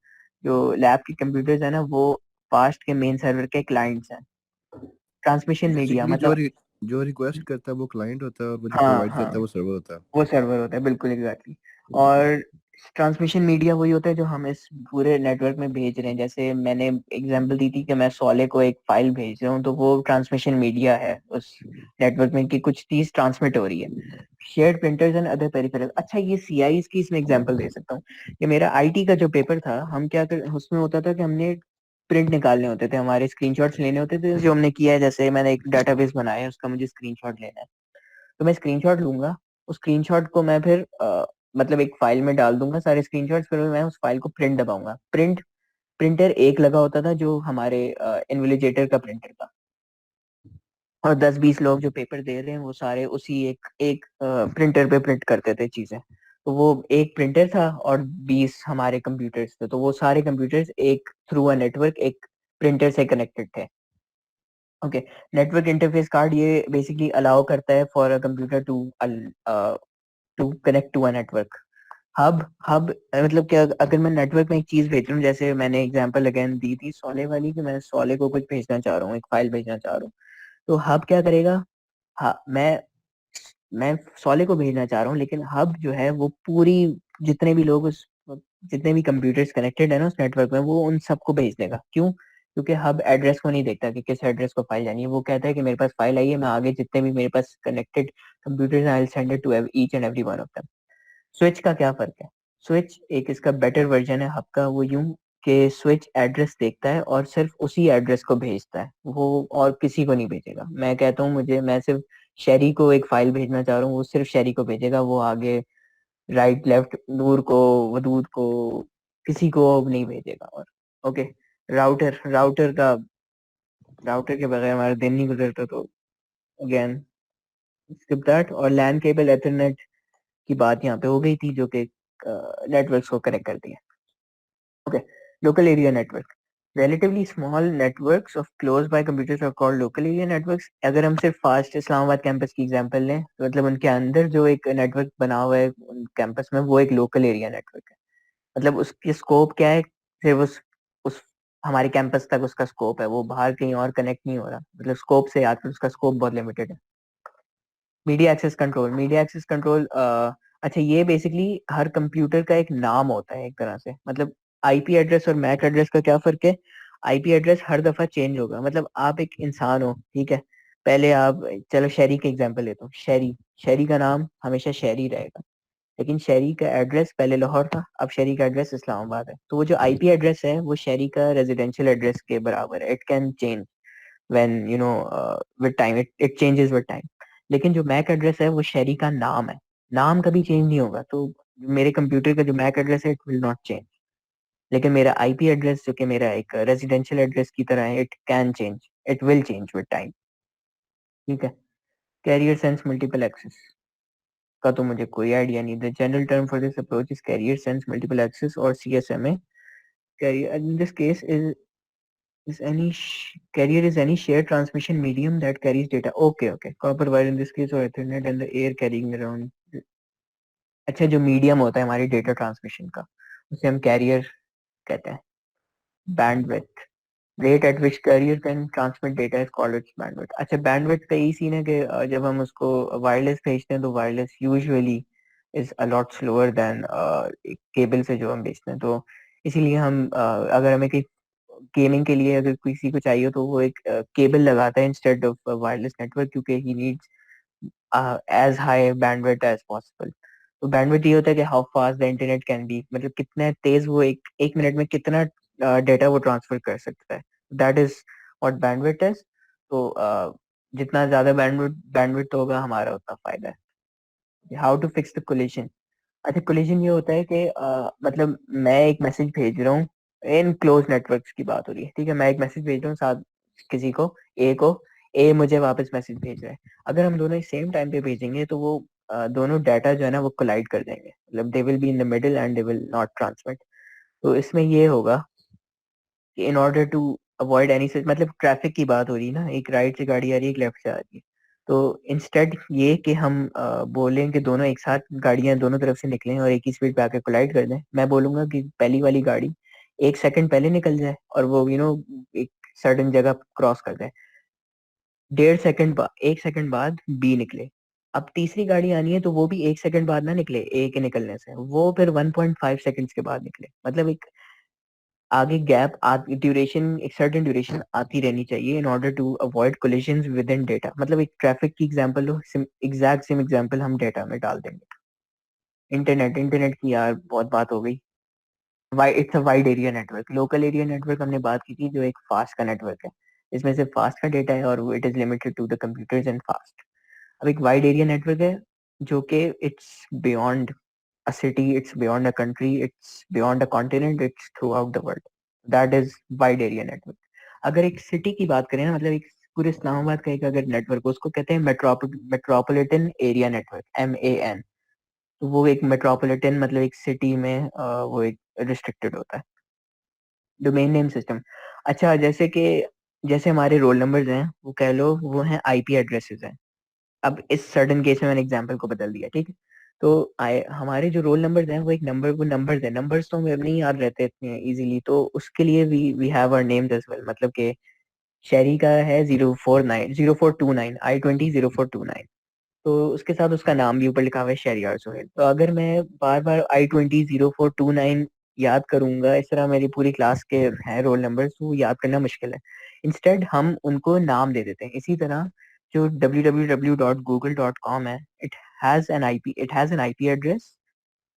जो लैब के कंप्यूटर्स है ना, वो फास्ट के मेन सर्वर के क्लाइंट्स हैं. ट्रांसमिशन मीडिया बेसिकली मतलब, जो रिक्वेस्ट करता है वो क्लाइंट होता है और वो जो हाँ प्रोवाइड हाँ, करता है वो सर्वर होता है. वो सर्वर होता है, बिल्कुल एग्जैक्टली. और ट्रांसमिशन मीडिया वही होता है जो हम इस पूरे नेटवर्क में भेज रहे हैं. जैसे मैंने एग्जांपल दी थी कि मैं सोले को एक फाइल भेज रहा हूँ, तो वो ट्रांसमिशन मीडिया है उस नेटवर्क में कि कुछ चीज ट्रांसमिट हो रही है. Shared printers and other peripheral. अच्छा, ये सीआईज की इसमें एग्जांपल दे सकता हूँ. ये मेरा आईटी का जो पेपर था, हम क्या कर, उसमें होता था कि हमने प्रिंट निकालने होते थे, हमारे स्क्रीनशॉट्स लेने होते थे, जो हमने किया है. जैसे मैंने एक डाटाबेस बनाया है, उसका मुझे स्क्रीनशॉट लेना है, तो मैं स्क्रीनशॉट लूंगा. उस स्क्रीनशॉट को मैं फिर मतलब एक फाइल में डाल दूंगा सारे स्क्रीनशॉट्स, फिर मैं उस फाइल को प्रिंट दबाऊंगा. प्रिंटर एक लगा होता था जो हमारे इन्विजिलेटर का प्रिंटर था, और 10-20 लोग जो पेपर दे रहे हैं वो सारे उसी एक एक प्रिंटर पे प्रिंट करते थे चीजें. तो वो एक प्रिंटर था और 20 हमारे कंप्यूटर्स थे, तो वो सारे कंप्यूटर्स एक थ्रू अ नेटवर्क एक प्रिंटर से कनेक्टेड थे. ओके. नेटवर्क इंटरफेस कार्ड ये बेसिकली अलाउ करता है for a computer to connect to a network. Hub मतलब क्या, अगर मैं नेटवर्क में एक चीज भेज रहा हूँ, जैसे मैंने एग्जांपल अगेन दी थी सोले वाली, कि मैं सोले को कुछ भेजना चाह रहा हूँ, एक फाइल भेजना चाह रहा हूँ, तो हब क्या करेगा? हाँ, मैं सोले को भेजना चाह रहा हूँ, लेकिन हब जो है वो पूरी, जितने भी लोग उस, जितने भी कंप्यूटर्स कनेक्टेड है ना उस नेटवर्क में, वो उन सबको भेज देगा. क्यों? क्योंकि हब एड्रेस को नहीं देखता कि किस एड्रेस को फाइल जानी है. वो कहता है कि मेरे पास फाइल आई है, मैं आगे जितने भी मेरे पास कनेक्टेड कंप्यूटर्स हैं, I will send it to each and every one of them. Switch का क्या फर्क है? स्विच एक इसका बेटर वर्जन है हब का. वो यूं कि स्विच एड्रेस देखता है और सिर्फ उसी एड्रेस को भेजता है, वो और किसी को नहीं भेजेगा. मैं कहता हूँ मुझे, मैं सिर्फ शेरी को एक फाइल भेजना चाह रहा हूँ, वो सिर्फ शेरी को भेजेगा, वो आगे राइट लेफ्ट नूर को, वदूद को, किसी को नहीं भेजेगा. और ओके. राउटर के बगैर हमारा दिन नहीं गुजरता, तो अगेन स्किप दैट. और लैन केबल एथरनेट की बात यहाँ पे हो गई थी, जो कि नेटवर्क्स को कनेक्ट करती है. Okay. Local area network. Relatively small networks of close by computers are called local area networks. अगर हम सिर्फ फास्ट इस्लामाबाद कैंपस की एग्जांपल लें, तो मतलब उनके अंदर जो एक नेटवर्क बना हुआ है कैंपस में, वो एक लोकल एरिया नेटवर्क है. मतलब उसकी स्कोप क्या है? सिर्फ उस हमारे कैंपस तक उसका स्कोप है, वो बाहर कहीं और कनेक्ट नहीं हो रहा. मतलब स्कोप से याद करो, उसका स्कोप बहुत लिमिटेड है. Media access control. अच्छा, ये बेसिकली हर कंप्यूटर का एक नाम होता है एक तरह से. मतलब आईपी एड्रेस और मैक एड्रेस का क्या फर्क है? आईपी एड्रेस हर दफा चेंज होगा. मतलब आप एक इंसान हो, ठीक है, पहले आप चलो शहरी का एग्जांपल लेता हूँ। शहरी शहरी का नाम हमेशा शहरी रहेगा, लेकिन शहरी का एड्रेस पहले लाहौर था, अब शहरी का एड्रेस इस्लामाबाद है। तो वो जो आईपी एड्रेस है वो शहरी का रेजिडेंशियल एड्रेस के बराबर है। It can change when you know with time, it changes with time. लेकिन जो मैक एड्रेस है वो शहरी का नाम है, नाम कभी चेंज नहीं होगा। तो मेरे कंप्यूटर का जो मैक एड्रेस है इट विल नॉट चेंज। लेकिन मेरा आईपी एड्रेस जो कि मेरा एक रेजिडेंशियल एड्रेस की तरह है, it can change, it will change with time. ठीक है। कैरियर सेंस मल्टीपल एक्सेस का तो मुझे कोई आइडिया नहीं। The general term for this approach is carrier sense multiple access और CSMA. Carrier in this case is any carrier is any shared transmission medium that carries data. Okay, okay. Copper wire in this case or Ethernet and the air carrying around. अच्छा, जो medium होता है हमारी data transmission का उसे हम career कहते हैं। Bandwidth, rate at which carrier can transmit data is called its bandwidth. अच्छा, bandwidth का यही सीन है कि जब हम उसको वायरलेस भेजते हैं तो wireless usually is a lot slower then cable से जो हम भेजते हैं। तो इसीलिए हम अगर हमें कहीं गेमिंग के लिए अगर किसी को चाहिए तो वो एक केबल लगाता है इंस्टेड ऑफ वायरलेस नेटवर्क, क्योंकि he needs as high bandwidth as possible. तो बैंडविड्थ ये होता है कि how fast the internet can be, मतलब कितना तेज वो एक मिनट में कितना डेटा वो ट्रांसफर कर सकता है। That is what bandwidth is. तो जितना ज्यादा बैंडविड्थ होगा हमारा उतना फायदा है। How to fix the collision. अच्छा, कोलिजन ये होता है कि मतलब मैं एक मैसेज भेज रहा हूँ, इन क्लोज नेटवर्क्स की बात हो रही है। ठीक है, मैं एक मैसेज भेज रहा हूँ साथ किसी को, ए मुझे वापस मैसेज भेज रहा है। अगर हम दोनों सेम टाइम पे भेजेंगे तो वो दोनों डाटा जो है ना वो कोलाइड कर देंगे, मतलब they will be in the middle and they will not transmit. तो इसमें ये होगा कि in order to avoid any, मतलब ट्रैफिक की बात हो रही है ना, एक राइट से गाड़ी आ रही है, एक लेफ्ट से आ रही है। तो इंस्टेड ये कि हम बोलें कि दोनों एक साथ गाड़ियां दोनों तरफ से निकलें और एक ही स्पीड पे आके कोलाइड कर दें, मैं बोलूंगा कि पहली वाली गाड़ी 1 सेकंड पहले निकल जाए और वो एक सर्टेन जगह क्रॉस कर जाए, 1.5 सेकंड बाद 1 सेकंड बाद बी निकले। अब तीसरी गाड़ी आनी है तो वो भी 1 सेकंड बाद ना निकले ए के निकलने से, वो फिर 1.5 सेकंड्स के बाद निकले। मतलब एक आगे गैप ड्यूरेशन, एक सर्टेन ड्यूरेशन आती रहनी चाहिए in order to avoid collisions within data. मतलब एक ट्रैफिक की एग्जांपल लो, एग्जैक्ट सेम एग्जांपल हम डेटा में डाल देंगे। इंटरनेट की यार बहुत बात हो गई। Why it's a wide area network. Local area network हमने बात की थी, जो एक फास्ट का नेटवर्क है, इसमें से फास्ट का डेटा है और it is limited to the computers and fast. अब एक वाइड एरिया नेटवर्क है जो कि it's beyond a city, it's beyond a country, it's beyond a continent, it's throughout the world. That is wide area network. अगर एक city की बात करें ना, मतलब एक पूरे इस्लामाबाद का एक अगर नेटवर्क, उसको कहते हैं मेट्रोपॉलिटन एरिया नेटवर्क, MAN। तो वो एक मेट्रोपॉलिटन मतलब एक सिटी में वो एक रिस्ट्रिक्टेड होता है। Domain name system. अच्छा, जैसे हमारे रोल नंबर्स हैं वो कह लो वो हैं आईपी एड्रेसेस हैं। अब इस सर्टेन केस में मैंने एग्जांपल को बदल दिया, ठीक है। तो हमारे जो रोल नंबर्स हैं वो नंबर्स हैं। नंबर्स तो हमें नहीं याद रहते इतने इजीली, तो उसके लिए we have our names as well. मतलब कि शेरी का है 0429 I20 0429, तो उसके साथ उसका नाम भी ऊपर लिखा हुआ है शहरियार सोहेल। तो अगर मैं बार बार I20 0429 याद करूंगा, इस तरह मेरी पूरी क्लास के हैं रोल नंबर, तो याद करना मुश्किल है। इंस्टेड हम उनको नाम दे देते हैं। इसी तरह जो www.google.com है, it has an IP address.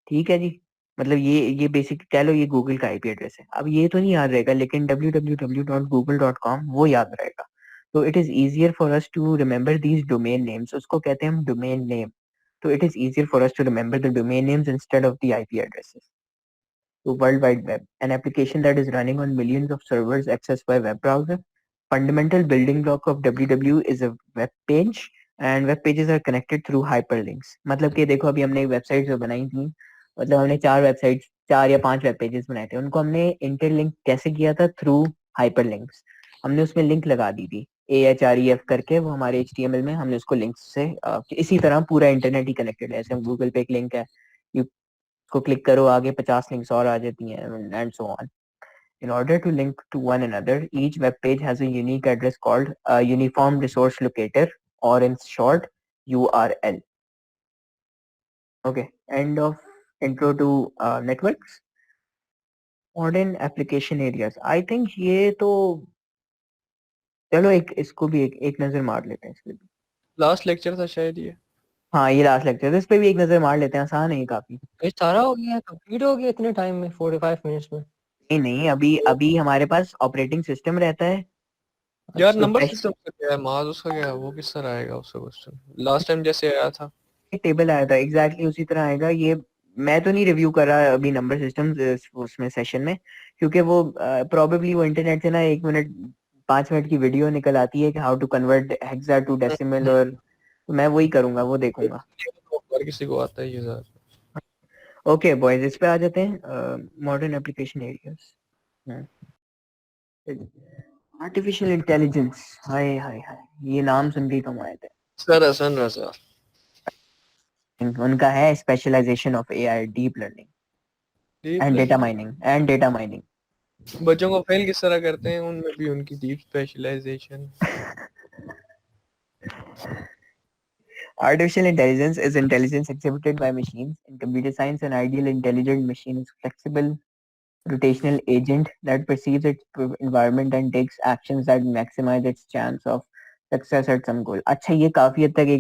ठीक है जी, मतलब ये बेसिक कह लो ये गूगल का आईपी एड्रेस है। अब ये तो नहीं याद रहेगा, लेकिन www.google.com वो याद रहेगा। तो it is easier for us to remember these domain names, उसको कहते हैं हम डोमेन नेम। तो it is easier for us to remember the domain names instead of the IP addresses. So World Wide Web, an application that is running on millions of servers accessed by web browser. Fundamental building block of WW is a web page, and web pages are connected through hyperlinks. मतलब कि देखो अभी हमने website जो बनाई थी, मतलब हमने 4 या 5 वेब पेजेस बनाए थे, उनको हमने इंटरलिंक कैसे किया था? Through hyperlinks. हमने उसमें लिंक लगा दी थी AHREF करके, वो हमारे HTML में हमने उसको लिंक्स से इसी तरह पूरा इंटरनेट ही कनेक्टेड है। जैसे हम गूगल पे एक लिंक है, यू को क्लिक करो, आगे 50 लिंक्स और आ जाती हैं, and so on. In order to link to one another, each web page has a unique address called a Uniform Resource Locator, or in short, URL. Okay, end of intro to networks. Modern application areas. I think ये तो चलो एक इसको भी एक नजर मार लेते हैं इस पे भी। लास्ट लेक्चर था शायद ये। हाँ ये लास्ट लेक्चर है, इस पे भी एक नजर मार लेते हैं, आसान है ये काफी। ये सारा हो गया, कंप्लीट हो गया इतने टाइम में, 45 मिनट्स में? नहीं नहीं, अभी अभी हमारे पास ऑपरेटिंग सिस्टम रहता है। यार अच्छा। तो नंबर सिस्टम का क्या है, मास उसका क्या है, वो किस तरह आएगा उसका क्वेश्चन, लास्ट टाइम जैसे आया था? एक टेबल आया था एग्जैक्टली उसी तरह आएगा ये। मैं तो नहीं रिव्यू कर रहा अभी नंबर सिस्टम उसमें सेशन में, क्योंकि वो प्रोबेबली वो इंटरनेट से ना 1 मिनट 5 मिनट की वीडियो निकल आती है कि how to convert hexa to decimal, और मैं वही करूंगा, वो देखूंगा। हर किसी को आता है ये सर। ओके बॉयज, इस पे आ जाते हैं, modern application areas. Artificial intelligence, हाय हाय हाय, ये नाम सुन के ही कम आए थे। सर आसान रहा सर। उनका है specialization of AI, deep learning deep and data learning. Mining and data mining. बच्चों को फेल किस तरह करते हैं, उनमें भी उनकी deep specialization. Artificial intelligence is intelligence exhibited by machines. In computer science, an ideal intelligent machine is flexible, rotational agent that perceives its environment and takes actions that maximize its chance of success at some goal. अच्छा ये काफी हद तक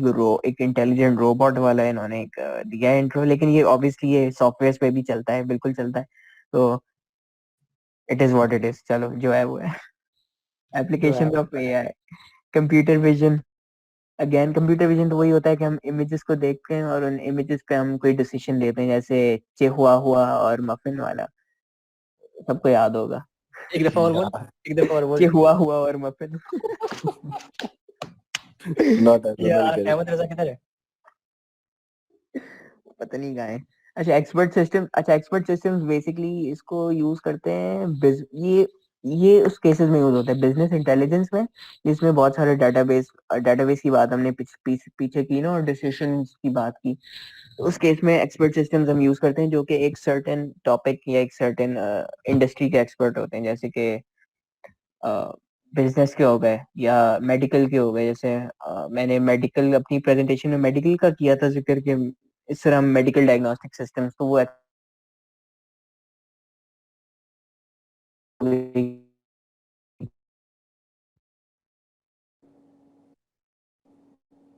एक intelligent robot वाला इन्होंने एक दिया है इंट्रो, लेकिन ये ऑब्वियसली ये सॉफ्टवेयर पे भी चलता है, बिल्कुल चलता है। तो it is what it is, चलो जो है वो है। जो है application of AI, computer vision. Again computer vision तो वही होता है कि हम इमेजेस को देखते हैं और उन इमेजेस पे हम कोई डिसीजन लेते हैं, जैसे चिहुआ हुआ और मफिन वाला, सबको याद होगा। एक दफा और बोल, एक दफा और बोल। चिहुआ हुआ और मफिन। नॉट एबल यार करे। अहमद रजा किधर है? पता नहीं कहाँ है। अच्छा एक्सपर्ट सिस्टम्स बेसिकली इसको यूज करते हैं ये उस केसेस में यूज होता है बिजनेस इंटेलिजेंस में, जिसमें बहुत सारे डेटाबेस की बात हमने पीछे की ना, और डिसीजन की बात की। तो उस केस में एक्सपर्ट सिस्टम्स हम यूज करते हैं जो कि एक सर्टेन टॉपिक या एक सर्टेन इंडस्ट्री के एक्सपर्ट होते हैं, जैसे कि बिजनेस के हो गए या मेडिकल के हो गए। जैसे मैंने मेडिकल अपनी प्रेजेंटेशन में मेडिकल का किया था जिक्र के, इस तरह मेडिकल डायग्नोस्टिक सिस्टम्स, तो वो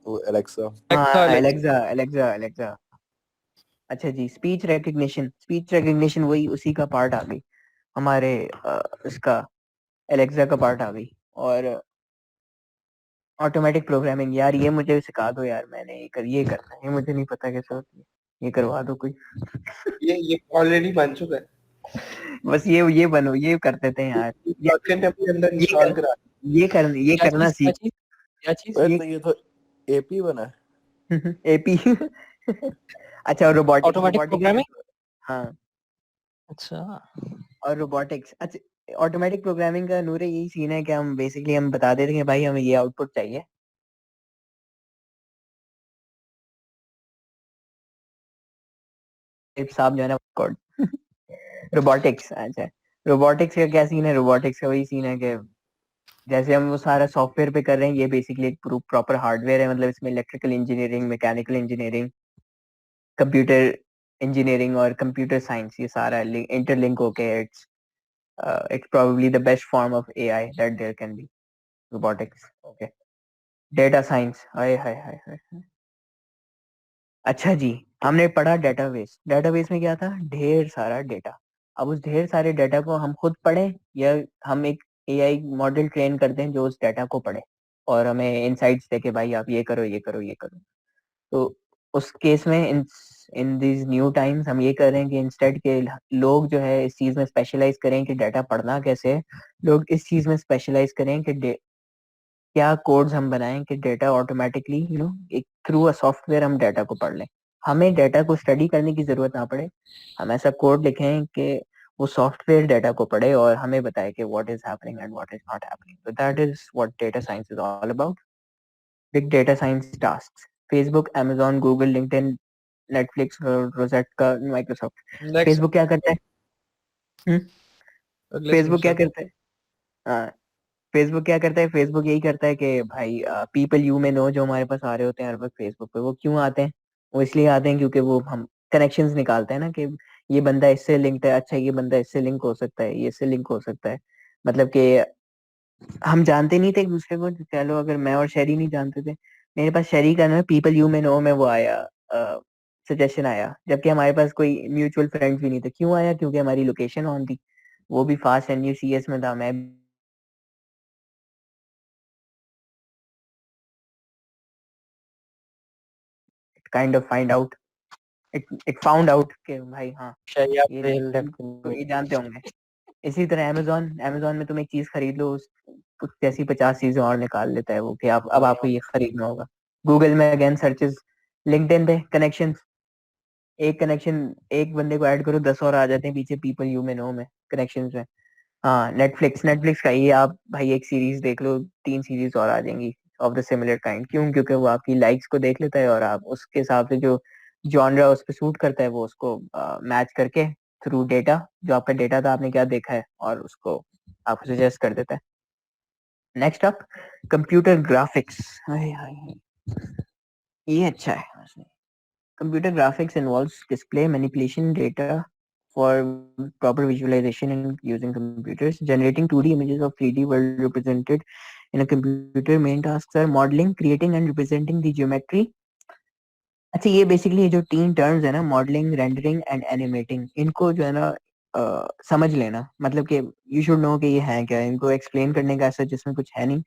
वो एलेक्सा। एलेक्सा हाँ एलेक्सा। Alexa Alexa Alexa. अच्छा जी, स्पीच रिकग्निशन वही उसी का पार्ट आ गई हमारे, इसका एलेक्सा का पार्ट आ गई। और ऑटोमेटिक प्रोग्रामिंग, यार ये मुझे सिखा दो यार, मैंने ये करना है, ये मुझे नहीं पता कैसे होती है, ये करवा दो कोई। ये ऑलरेडी बन चुका है। बस ये बनो, ये करते थे यार। ये डॉक्यूमेंट अपने अंदर ये इंस्टॉल कर, करा। ये क्या करना चीज, क्या सीख। चीज, क्या चीज? अरे ये तो ये तो एपी बना है। एपी। अच्छा, और रोबोटिक्स ऑटोमेटिक रोबोटिक्स प्रोग्रामिंग। हाँ, अच्छा। और रोबोटिक्स। अच्छा, ऑटोमेटिक प्रोग्रामिंग का नूरे यही सीन है कि हम बेसिकली हम बता देते हैं भाई हमें ये आउटपुट चाहिए, साहब जो है ना कोड। रोबोटिक्स, अच्छा रोबोटिक्स का क्या सीन है, रोबोटिक्स का वही सीन है कि जैसे हम वो सारा सॉफ्टवेयर पे कर रहे हैं, ये बेसिकली एक प्रॉपर हार्डवेयर है, मतलब इसमें electrical engineering, mechanical engineering, computer engineering और कंप्यूटर साइंस, ये सारा इंटरलिंक होके it's probably the best form of AI that there can be. Robotics, okay. Data science, हाय हाय हाय हाय हाय। अच्छा जी, हमने पढ़ा डेटाबेस। डेटाबेस में क्या था, ढेर सारा डेटा। अब उस ढेर सारे डेटा को हम खुद पढ़ें या हम एक एआई मॉडल ट्रेन करते हैं जो उस डेटा को पढ़े और हमें इनसाइट्स दे के भाई आप ये करो ये करो ये करो। तो उस केस में इन दीज न्यू टाइम्स हम ये कर रहे हैं कि इंस्टेड के लोग जो है इस चीज में स्पेशलाइज करें कि डाटा पढ़ना कैसे है, लोग इस चीज में स्पेशलाइज करें कि क्या कोड्स हम बनाएं कि डाटा ऑटोमेटिकली एक थ्रू अ सॉफ्टवेयर हम डाटा को पढ़ लें, हमें डाटा को स्टडी करने की जरूरत ना पड़े। हम ऐसा कोड लिखें कि वो सॉफ्टवेयर डाटा को पढ़े और हमें बताए कि what is happening and what is not happening. So that is what data science is all about. Big data science task, Facebook, amazon, Google, LinkedIn, Netflix, Rosetta, Microsoft. Next. Facebook क्या करता है? अगले फेसबुक क्या semester. करता है? हाँ, Facebook क्या करता है, फेसबुक यही करता है कि भाई पीपल यू में नो जो हमारे पास आ रहे होते हैं हर वक्त फेसबुक पे, वो क्यों आते हैं? वो इसलिए आते हैं क्योंकि वो हम कनेक्शंस निकालते हैं ना कि ये बंदा इससे लिंक्ड है, अच्छा ये बंदा इससे लिंक हो सकता है, ये इससे लिंक हो सकता है, मतलब कि हम जानते नहीं थे एक दूसरे को, चलो अगर मैं और शेरी नहीं जानते थे, मेरे पास शेरी का ना पीपल यू में नो में वो आया, सजेशन आया, जबकि हमारे पास कोई म्यूचुअल फ्रेंड्स भी नहीं थे। क्यों आया? क्योंकि हमारी लोकेशन ऑन थी, वो भी फास्ट NUCS में था, मैं kind of find out, it found out कि भाई हाँ शायद आप ये रियल तुम तो ये जानते होंगे। इसी तरह अमेजोन में तुम एक चीज खरीद लो, कुछ जैसी 50 चीजें और निकाल लेता है वो कि आप अब आपको ये खरीदना होगा। गूगल में अगेन सर्चेस, लिंक्डइन पे कनेक्शन, एक कनेक्शन, एक बंदे को ऐड करो 10 और आ जाते हैं पीछे पीपल यू में नो में कनेक्शन में। हाँ नेटफ्लिक्स का ये आप भाई एक सीरीज देख लो, 3 सीरीज और आ जाएंगी ऑफ द सिमिलर काइंड। क्यों? क्योंकि वो आपकी लाइक्स को देख लेता है और आप उसके हिसाब से जो जॉनरा उस पर सूट करता है वो उसको मैच करके थ्रू डेटा, जो आपका डेटा था आपने क्या देखा है, और उसको आपको सजेस्ट कर देता है। Next up, computer graphics. ये अच्छा है। Computer graphics involves display manipulation data for proper visualization and using computers. Generating 2D images of 3D world represented in a computer. Main tasks are modeling, creating and representing the geometry. अच्छा ये basically ये जो 3 terms है ना, modelling, rendering and animating, इनको जो है ना समझ लेना, मतलब कि यू शुड नो कि ये है क्या। इनको एक्सप्लेन करने का ऐसा जिसमें कुछ है नहीं,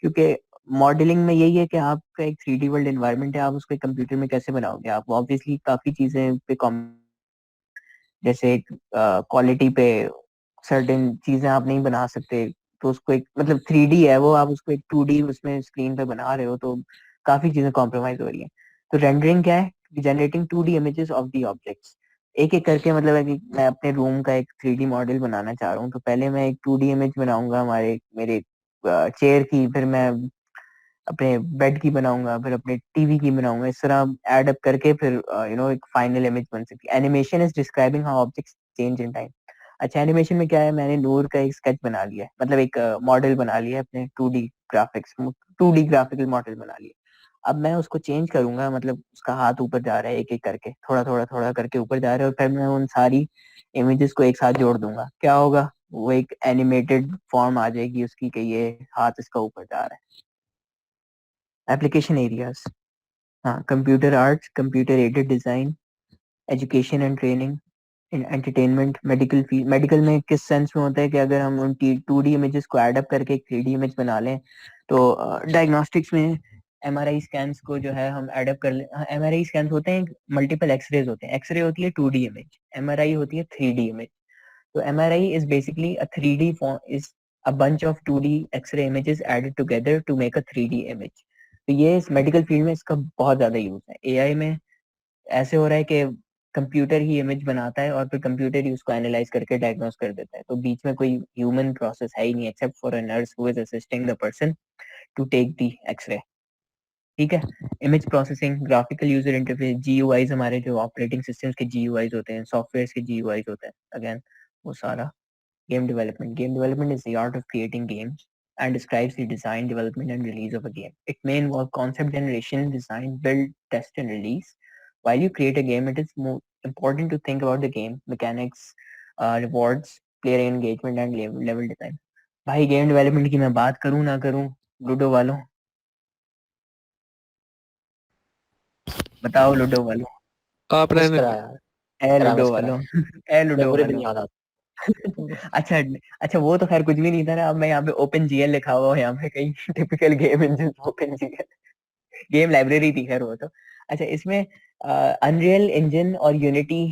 क्योंकि मॉडलिंग में यही है कि आपका एक 3D वर्ल्ड एनवायरनमेंट है, आप उसको कंप्यूटर में कैसे बनाओगे। आप ऑब्वियसली काफी चीजें पे जैसे क्वालिटी पे सर्टेन चीजें आप नहीं बना सकते, तो उसको एक मतलब 3D है वो, आप उसको एक 2D उसमें स्क्रीन पे बना रहे हो, तो काफी चीजें कॉम्प्रोमाइज हो रही हैं। तो रेंडरिंग क्या है? Generating 2D images of the objects. एक एक करके, मतलब है कि मैं अपने रूम का एक 3D मॉडल बनाना चाह रहा हूँ, तो पहले मैं एक 2D इमेज बनाऊंगा हमारे मेरे चेयर की, फिर मैं अपने बेड की बनाऊंगा, फिर अपने टीवी की बनाऊंगा। इस तरह एड अप करके फिर एक फाइनल इमेज बन सकती है। Animation is describing how objects change in time. अच्छा एनिमेशन में क्या है, मैंने नूर का एक स्केच बना लिया है, मतलब एक मॉडल बना लिया है अपने 2D ग्राफिकल मॉडल बना लिया। अब मैं उसको चेंज करूंगा, मतलब उसका हाथ ऊपर जा रहा है एक एक करके, थोड़ा करके ऊपर जा रहा है, और फिर मैं उन सारी इमेजेस को एक साथ जोड़ दूंगा। क्या होगा? वो एक एनिमेटेड फॉर्म आ जाएगी उसकी कि ये हाथ इसका ऊपर जा रहा है। एप्लीकेशन एरियाज, हाँ, computer arts, computer aided design, education and training, entertainment, medical field. Medical में किस सेंस में होता है कि अगर हम उन 2D इमेजेस को ऐड अप करके एक 3D इमेज बना लें, तो डायग्नोस्टिक्स में MRI स्कैन्स को जो है हम ऐड अप कर ले। MRI स्कैन्स होते हैं, मल्टीपल एक्सरेज होते हैं। एक्सरे होती है 2D इमेज, MRI होती है 3D इमेज। तो MRI is basically a 3D form, is a bunch of 2D X-ray images added together to make a 3D image. तो ये इस मेडिकल फील्ड में इसका बहुत ज्यादा यूज है। AI में ऐसे हो रहा है कि कंप्यूटर ही इमेज बनाता है और फिर कंप्यूटर ही उसको एनालाइज करके डायग्नोस कर देता है, तो बीच में कोई ह्यूमन प्रोसेस है ही नहीं except for a nurse who is assisting the person to take the X-ray. ठीक है। Image processing, graphical user interface, GUIs, हमारे जो ऑपरेटिंग सिस्टम्स के GUIs होते हैं, सॉफ्टवेयर के GUIs होते हैं, अगेन वो सारा। Game development. Game development is the art of creating games and describes the design, development, and release of a game. It may involve concept generation, design, build, test, and release. While you create a game, it is more important to think about the game mechanics, rewards, player engagement, and level design. भाई game development की मैं बात करूं ना करूं, ludo वालों बताओ, ludo वालों, आपने मिस करा यार, ए करा लूडो मिस करा। वालों, ए लूडो मेमोरी भी वालों। नहीं याद अच्छा, अच्छा वो तो खैर कुछ भी नहीं था ना। अब मैं यहाँ पे ओपन GL लिखा हुआ है यहाँ पे कहीं, typical game engine open GL, game library थी खैर वो तो। अच्छा इसमें अनरियल इंजन और यूनिटी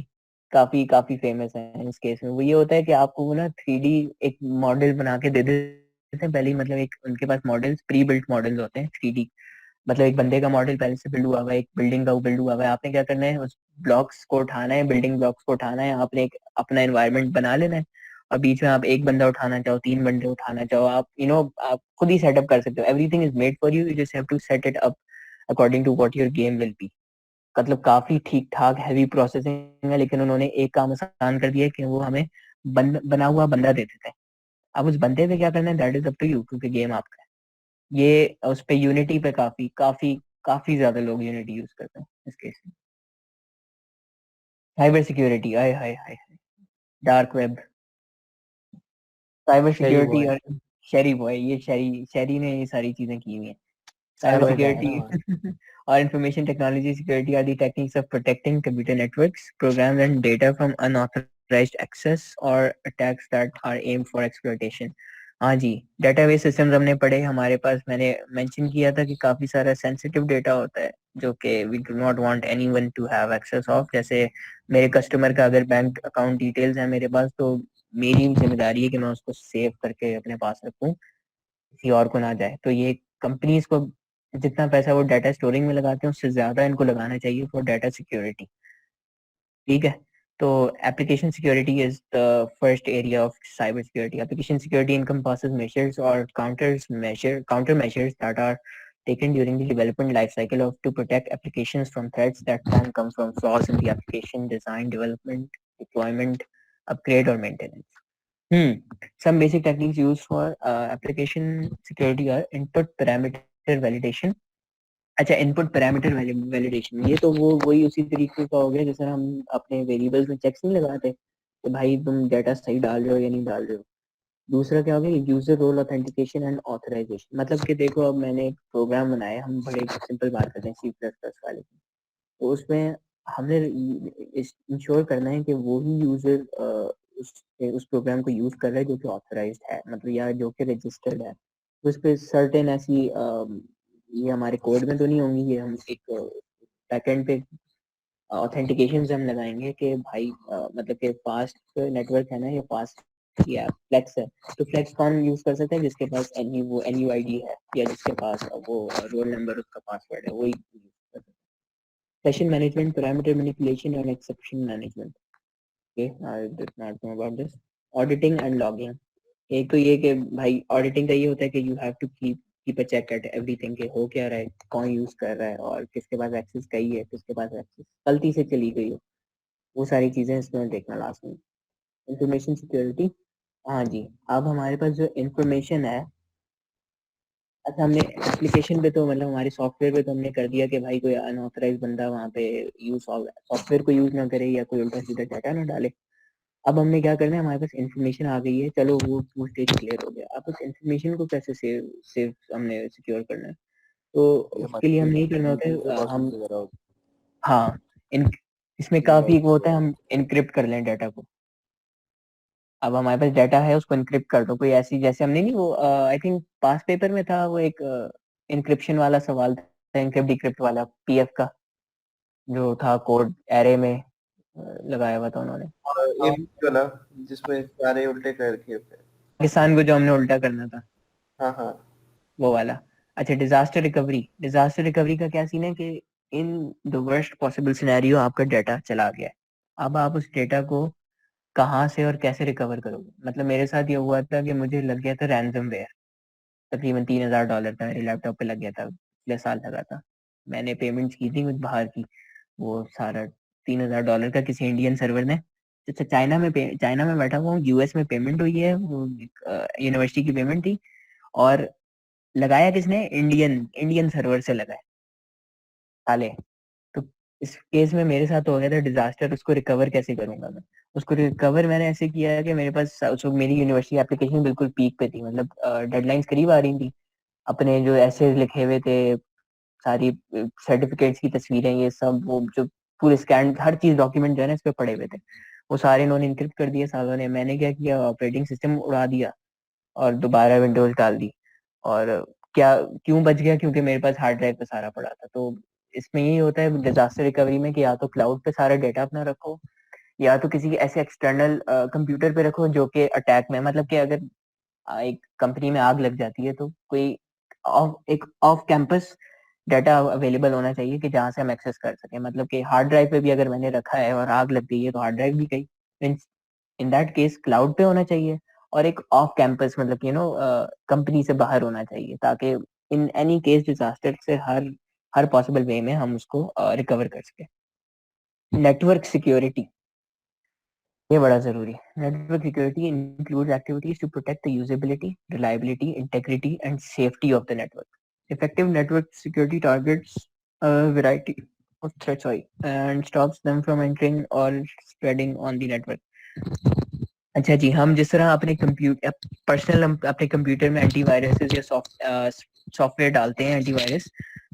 काफी काफी फेमस है। इस केस में वो ये होता है कि आपको वो ना 3D एक मॉडल बना के दे देते हैं पहले ही, मतलब एक उनके पास मॉडल्स, प्री बिल्ट मॉडल्स होते हैं 3D, मतलब एक बंदे का मॉडल पहले से बिल्ड हुआ हुआ है, एक बिल्डिंग का बिल्ड हुआ हुआ है। आपने क्या करना है, उस ब्लॉक्स को उठाना है, बिल्डिंग ब्लॉक्स को उठाना है, आपने एक अपना एनवायरनमेंट बना लेना है, और बीच में आप एक बंदा उठाना चाहो, 3 बंदे उठाना चाहो, आप आप खुद ही सेटअप कर सकते हो। Everything is made for you, you just have to set it up according to what your game will be. मतलब काफी ठीक ठाक हैवी प्रोसेसिंग है, लेकिन उन्होंने एक काम आसान कर दिया है कि वो हमें बना हुआ बंदा दे देते हैं। अब उस बंदे पे क्या करना है, that is up to you, क्योंकि गेम आपका है। ये उस पे यूनिटी पे काफी काफी काफी ज्यादा लोग यूनिटी यूज करते हैं इस केस में। साइबर सिक्योरिटी, आय हाय हाय, डार्क वेब, साइबर सही सिक्योरिटी वो है। और शेरी बॉय, ये शेरी शेरी ने ये सारी चीजें की हुई हैं। Cyber साइबर है ना security or information technology security are the techniques of protecting computer networks, programs, and data from unauthorized access or attacks that are aimed for exploitation. हाँ जी, डेटाबेस सिस्टम्स हमने पढ़े, हमारे पास मैंने मेंशन किया था कि काफ़ी सारा सेंसिटिव डेटा होता है जो कि we do not want anyone to have access of. जैसे मेरे कस्टमर का अगर बैंक अकाउंट डिटेल्स है मेरे पास, तो मेरी जिम्मेदारी है कि मैं उसको सेव करके अपने पास रखूं, किसी और को ना जाए। तो ये कंपनीज को जितना पैसा वो डाटा स्टोरिंग में लगाते हैं उससे ज्यादा इनको लगाना चाहिए फॉर डाटा सिक्योरिटी। ठीक है, तो application security is the first area of cyber security. Application security encompasses measures or counter measures that are taken during the development life cycle of to protect applications from threats that can come from flaws in the application design, development, deployment, upgrade or maintenance. Some basic techniques used for application security are input parameter validation। अच्छा, input parameter validation, ये तो वो वही उसी तरीके का हो गया जैसे हम अपने वेरिएबल्स में चेक्स नहीं लगाते कि भाई तुम डाटा सही डाल रहे हो या नहीं डाल रहे हो। दूसरा क्या हो गया, user role authentication and authorization. मतलब कि देखो, अब मैंने एक प्रोग्राम बनाया, हम बड़े सिंपल बात करते हैं सी प्लस प्लस वाले की, तो उसमें हमने इंश्योर करना है कि वो ही यूजर उस प्रोग्राम को यूज कर रहा है जो कि ऑथराइज्ड है, मतलब या जो कि रजिस्टर्ड है। तो उस पर सर्टेन ऐसी ये हमारे कोड में तो नहीं होंगी, ये हम एक बैकएंड पे ऑथेंटिकेशन हम लगाएंगे कि भाई मतलब कि फास्ट नेटवर्क है ना, ये फास्ट या फ्लेक्स है, तो फ्लेक्स कौन यूज कर सकता है, जिसके पास एन यू आई डी है या जिसके पास वो रोल नंबर उसका पासवर्ड है, वही यूज कर सकता है। Session management, parameter manipulation, and exception management. Okay, I did not know about this. Auditing and logging. एक तो ये कि भाई ऑडिटिंग का ये होता है कि you have to keep a check at everything कि हो क्या रहा है, कौन यूज कर रहा है और किसके पास एक्सेस कही है, किसके पास एक्सेस गलती से चली गई हो, वो सारी चीजें इसमें देखना लास्ट में। इंफॉर्मेशन सिक्योरिटी, हाँ जी, अब हमारे पास जो इंफॉर्मेशन है, अच्छा हमने एप्लीकेशन पे तो मतलब हमारे सॉफ्टवेयर पे तो हमने कर दिया कि भाई कोई अनऑथराइज बंदा वहाँ पे यूज सॉफ्टवेयर को यूज ना करे या कोई उल्टा सीधा डाटा ना डाले। अब हमने क्या करना है, हमारे पास इन्फॉर्मेशन आ गई है, चलो वो स्टेज क्लियर हो गया। अब उस इन्फॉर्मेशन को कैसे सेव सेव हमने सिक्योर करना है, तो ये उसके लिए हम नहीं करना होता यूजर है लॉगिन हम, वगैरह हो हाँ, इन इसमें काफी वो होता है, हम इनक्रिप्ट कर लें डाटा को। अब हमारे पास डाटा है, उसको इनक्रिप्ट कर दो। कोई ऐसी, जैसे हमने नहीं वो आई थिंक पास पेपर में था वो एक इनक्रिप्शन वाला सवाल था, इनक्रिप्ट डिक्रिप्ट वाला, पीएफ का जो था कोड एरे में लगाया हुआ था उन्होंने, और एबीसी वाला जिसमें सारे उल्टे कर रखे थे। पाकिस्तान को जो हमने उल्टा करना था, हाँ हाँ। वो वाला। अच्छा, डिजास्टर रिकवरी, डिजास्टर रिकवरी का क्या सीन है कि in the worst possible scenario आपका डाटा चला गया है, अब आप उस डेटा को कहाँ से और कैसे रिकवर करोगे। मतलब मेरे साथ ये हुआ था कि मुझे लग गया था रैंसमवेयर, तकरीबन $3000 था मेरे लैपटॉप पे लग गया था, पिछले साल लगा था। मैंने पेमेंट्स की थी कुछ बाहर की, वो सारा $3000 का किसी इंडियन सर्वर ने, अच्छा चाइना में बैठा हुआ हूँ, यूएस में पेमेंट हुई है, वो यूनिवर्सिटी की पेमेंट थी, और लगाया किसने, इंडियन सर्वर से लगाया साले। तो इस केस में मेरे साथ हो गया था डिजास्टर, उसको रिकवर कैसे करूंगा मैं। उसको रिकवर मैंने ऐसे किया कि मेरे पास उस वक्त मेरी यूनिवर्सिटी एप्लीकेशन बिल्कुल पीक पे थी, मतलब डेडलाइंस करीब आ रही थी, अपने जो ऐसे लिखे हुए थे, सारी सर्टिफिकेट्स की तस्वीरें, ये सब वो जो पूरे स्कैन हर चीज डॉक्यूमेंट जो है ना इस पे पड़े हुए थे, वो सारे इन्होंने इनक्रिप्ट कर दिए सालों ने। मैंने क्या किया, ऑपरेटिंग सिस्टम उड़ा दिया और दोबारा विंडोज डाल दी। और क्या, क्यों बच गया, क्योंकि मेरे पास हार्ड ड्राइव पे सारा पड़ा था। तो इसमें यही होता है डिजास्टर रिकवरी में कि या तो क्लाउड पे सारा डेटा अपना रखो, या तो किसी ऐसे एक्सटर्नल कंप्यूटर पे रखो जो कि अटैक में, मतलब कि अगर एक कंपनी में आग लग जाती है तो कोई एक ऑफ कैंपस डाटा अवेलेबल होना चाहिए कि जहाँ से हम एक्सेस कर सकें। मतलब कि हार्ड ड्राइव पे भी अगर मैंने रखा है और आग लग गई है तो हार्ड ड्राइव भी गई, इन दैट केस क्लाउड पे होना चाहिए, और एक ऑफ कैंपस मतलब कंपनी से बाहर होना चाहिए, ताकि इन एनी केस डिजास्टर से हर पॉसिबल वे में हम उसको रिकवर कर सके। नेटवर्क सिक्योरिटी, ये बड़ा जरूरी है। Network security includes activities to protect the usability, reliability, integrity and safety of the network. Effective network security targets a variety of threats, and stops them from entering or spreading on the network. अच्छा जी, हम जिस तरह अपने computer personal अपने computer में antiviruses या software डालते हैं एंटीवायरस,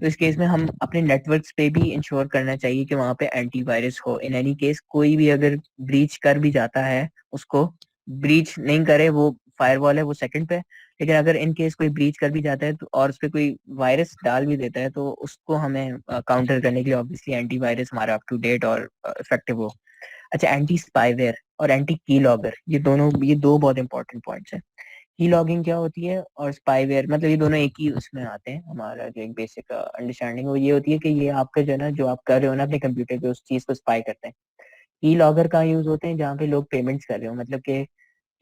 तो इस केस में हम अपने नेटवर्क्स पे भी इंश्योर करना चाहिए कि वहाँ पे एंटीवायरस हो। इन एनी केस कोई भी अगर ब्रीच कर भी जाता है, उसको ब्रीच नहीं करे, वो फायरवॉल है, वो सेकंड पे, लेकिन अगर इन केस कोई ब्रीच कर भी जाता है तो और उस पर कोई वायरस डाल भी देता है, तो उसको हमें काउंटर करने के लिए ऑब्वियसली एंटीवायरस हमारा अप टू डेट और इफेक्टिव हो। अच्छा, एंटी स्पाईवेयर और एंटी की लॉगर, ये दो बहुत इंपॉर्टेंट पॉइंट्स हैं। की लॉगिंग क्या होती है और स्पाईवेयर, मतलब ये दोनों एक ही उसमें आते हैं। हमारा जो एक बेसिक अंडरस्टैंडिंग वो ये होती है कि ये आपका जो है ना, जो आप कर रहे हो ना अपने कंप्यूटर पे, उस चीज को स्पाई करते हैं। की लॉगर कहाँ यूज होते हैं? जहाँ पे लोग पेमेंट्स कर रहे हो, मतलब कि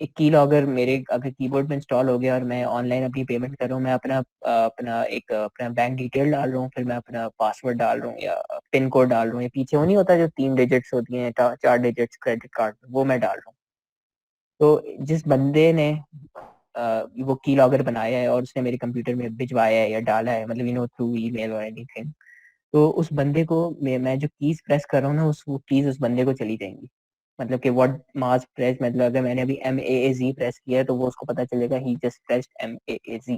एक की लॉगर मेरे अगर कीबोर्ड में इंस्टॉल हो गया और मैं ऑनलाइन अपनी पेमेंट कर रहा हूँ, मैं अपना बैंक डिटेल डाल रहा हूँ, फिर मैं अपना पासवर्ड डाल रहा हूँ या पिन कोड डाल रहा हूँ, या पीछे वो नहीं होता जो 3 डिजिट्स होती हैं, 4 डिजिट्स क्रेडिट कार्ड, वो मैं डाल रहा हूँ। तो जिस बंदे ने वो की लॉगर बनाया है और उसने मेरे कंप्यूटर में भिजवाया है या डाला है, मतलब थ्रू ईमेल और एनीथिंग, तो उस बंदे को मैं जो कीज प्रेस कर रहा हूँ ना, वो कीज उस बंदे को चली जाएंगी। मतलब कि व्हाट मास प्रेस, मतलब अगर मैंने अभी MAAZ प्रेस किया है तो वो उसको पता चलेगा ही जस्ट प्रेस्ड MAAZ,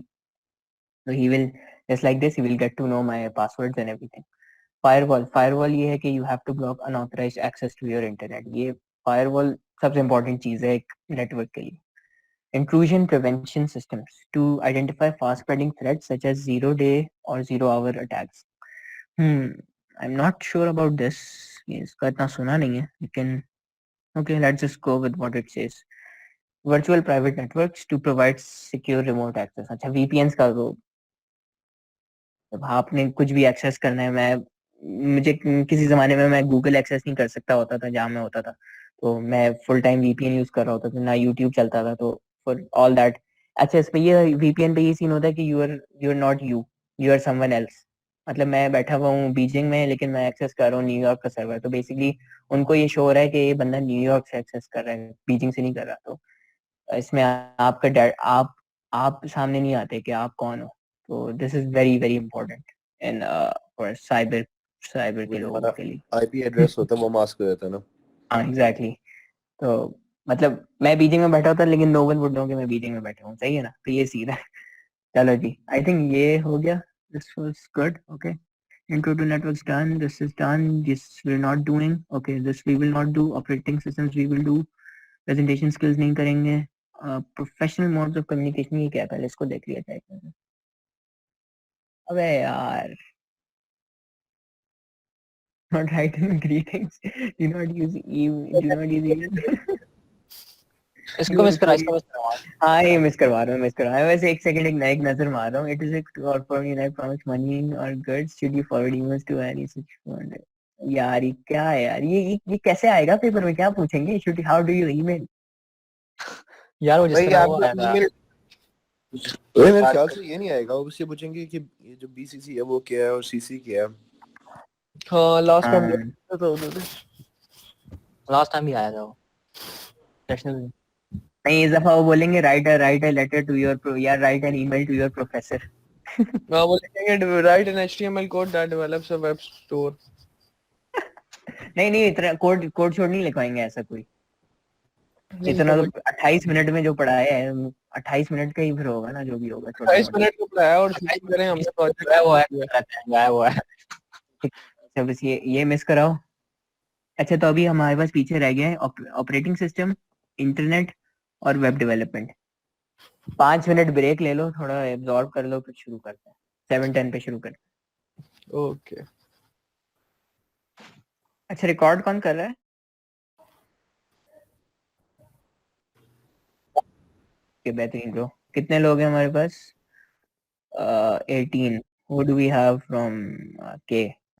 तो he will just like this he will get to know my passwords and everything. Firewall ये है कि you have to block unauthorized access to your internet. ये फायरवॉल सबसे इंपॉर्टेंट चीज है एक नेटवर्क के लिए। Intrusion prevention systems to identify fast spreading threats such as 0 day or 0 hour attacks. I'm not sure about this. ये इसका इतना सुना नहीं है, लेकिन okay, let's just go with what it says. Virtual private networks to provide secure remote access. अच्छा, VPNs का तो जब आपने कुछ भी एक्सेस करना है, मुझे किसी जमाने में मैं गूगल एक्सेस नहीं कर सकता होता था जहाँ मैं होता था, तो मैं फुल टाइम VPN यूज कर रहा होता था, ना यूट्यूब चलता था, तो फॉर ऑल दैट। अच्छा, इस पे ये VPN पे ये सीन होता है कि you are not you are someone else. मतलब मैं बैठा हुआ हूँ बीजिंग में, लेकिन मैं एक्सेस कर रहा हूँ न्यूयॉर्क का सर्वर, तो बेसिकली उनको ये शो हो रहा है कि ये बंदा न्यूयॉर्क से एक्सेस कर रहा है, बीजिंग से नहीं कर रहा। तो इसमें आपका आप सामने नहीं आते कि आप कौन हो। तो this is very very important in for cyber वो के जो लोगों हमारा के लिए। आईपी एड्रेस होता है वो मास्क हो जाता है ना। हाँ, एग्जैक्टली। तो मतलब मैं बीजिंग में बैठा होता, लेकिन नो वन वुड नो कि मैं बीजिंग में बैठा हूँ, सही है ना? तो ये सीधा चलो जी, आई थिंक ये हो गया। This was good. Okay, intro to networks done, this is done, this we're not doing, okay, this we will not do, operating systems we will do, presentation skills नहीं करेंगे, प्रोफेशनल मोड्स ऑफ कम्युनिकेशन, ये क्या है? पहले इसको देख लिया जाए। अबे यार, not writing greetings, do not use email. इसको मिस करा, इसको मिस करा। हाँ, ये मिस करवा रहा हूँ, वैसे एक सेकंड एक नजर मार रहा हूँ। इट इज और for me like promise money और goods should you forward emails to any such fund. यार ये क्या है यार? ये कैसे आएगा पेपर में? क्या पूछेंगे? Should how do you email? यार वो जिस भाई तरह वो आपको आएगा। ईमेल अरे मेरे ख्याल से ये नहीं आएगा, वो बस ये पूछेंगे कि ये जो बीसीसी है वो क्या है और सीसी क्या है। हाँ लास्ट टाइम हाँ, तो उन्होंने लास्ट टाइम भी आया था वो नेशनल। नहीं, इस दफा वो बोलेंगे write a letter to your, या write an email to your professor. हाँ वो लिखेंगे write an HTML code that develops a web store. नहीं, इतना कोड कोड छोड़ नहीं लिखवाएंगे ऐसा कोई। नहीं इतना तो तो कोई 28 मिनट में जो पढ़ाया है, 28 मिनट का ही फिर होगा ना, जो भी होगा छोटा 28 मोटा। मिनट को पढ़ाया और शूटिंग करें हमने वो है प्रोजेक्ट। गायब हुआ है। अच्छा, बस ये मिस कराओ। अच्छा, तो अभी हमारे पास पीछे रह गया है ऑपरेटिंग सिस्टम, इंटरनेट और वेब डेवलपमेंट। 5 मिनट ब्रेक ले लो, थोड़ा एब्जॉर्ब कर लो, फिर शुरू करते हैं। 7:10 पे शुरू करते ओके हैं। अच्छा, रिकॉर्ड कौन कर रहा है? के बेहतरीन ब्रो। कितने लोग हैं हमारे पास? 18। Who do we have from K?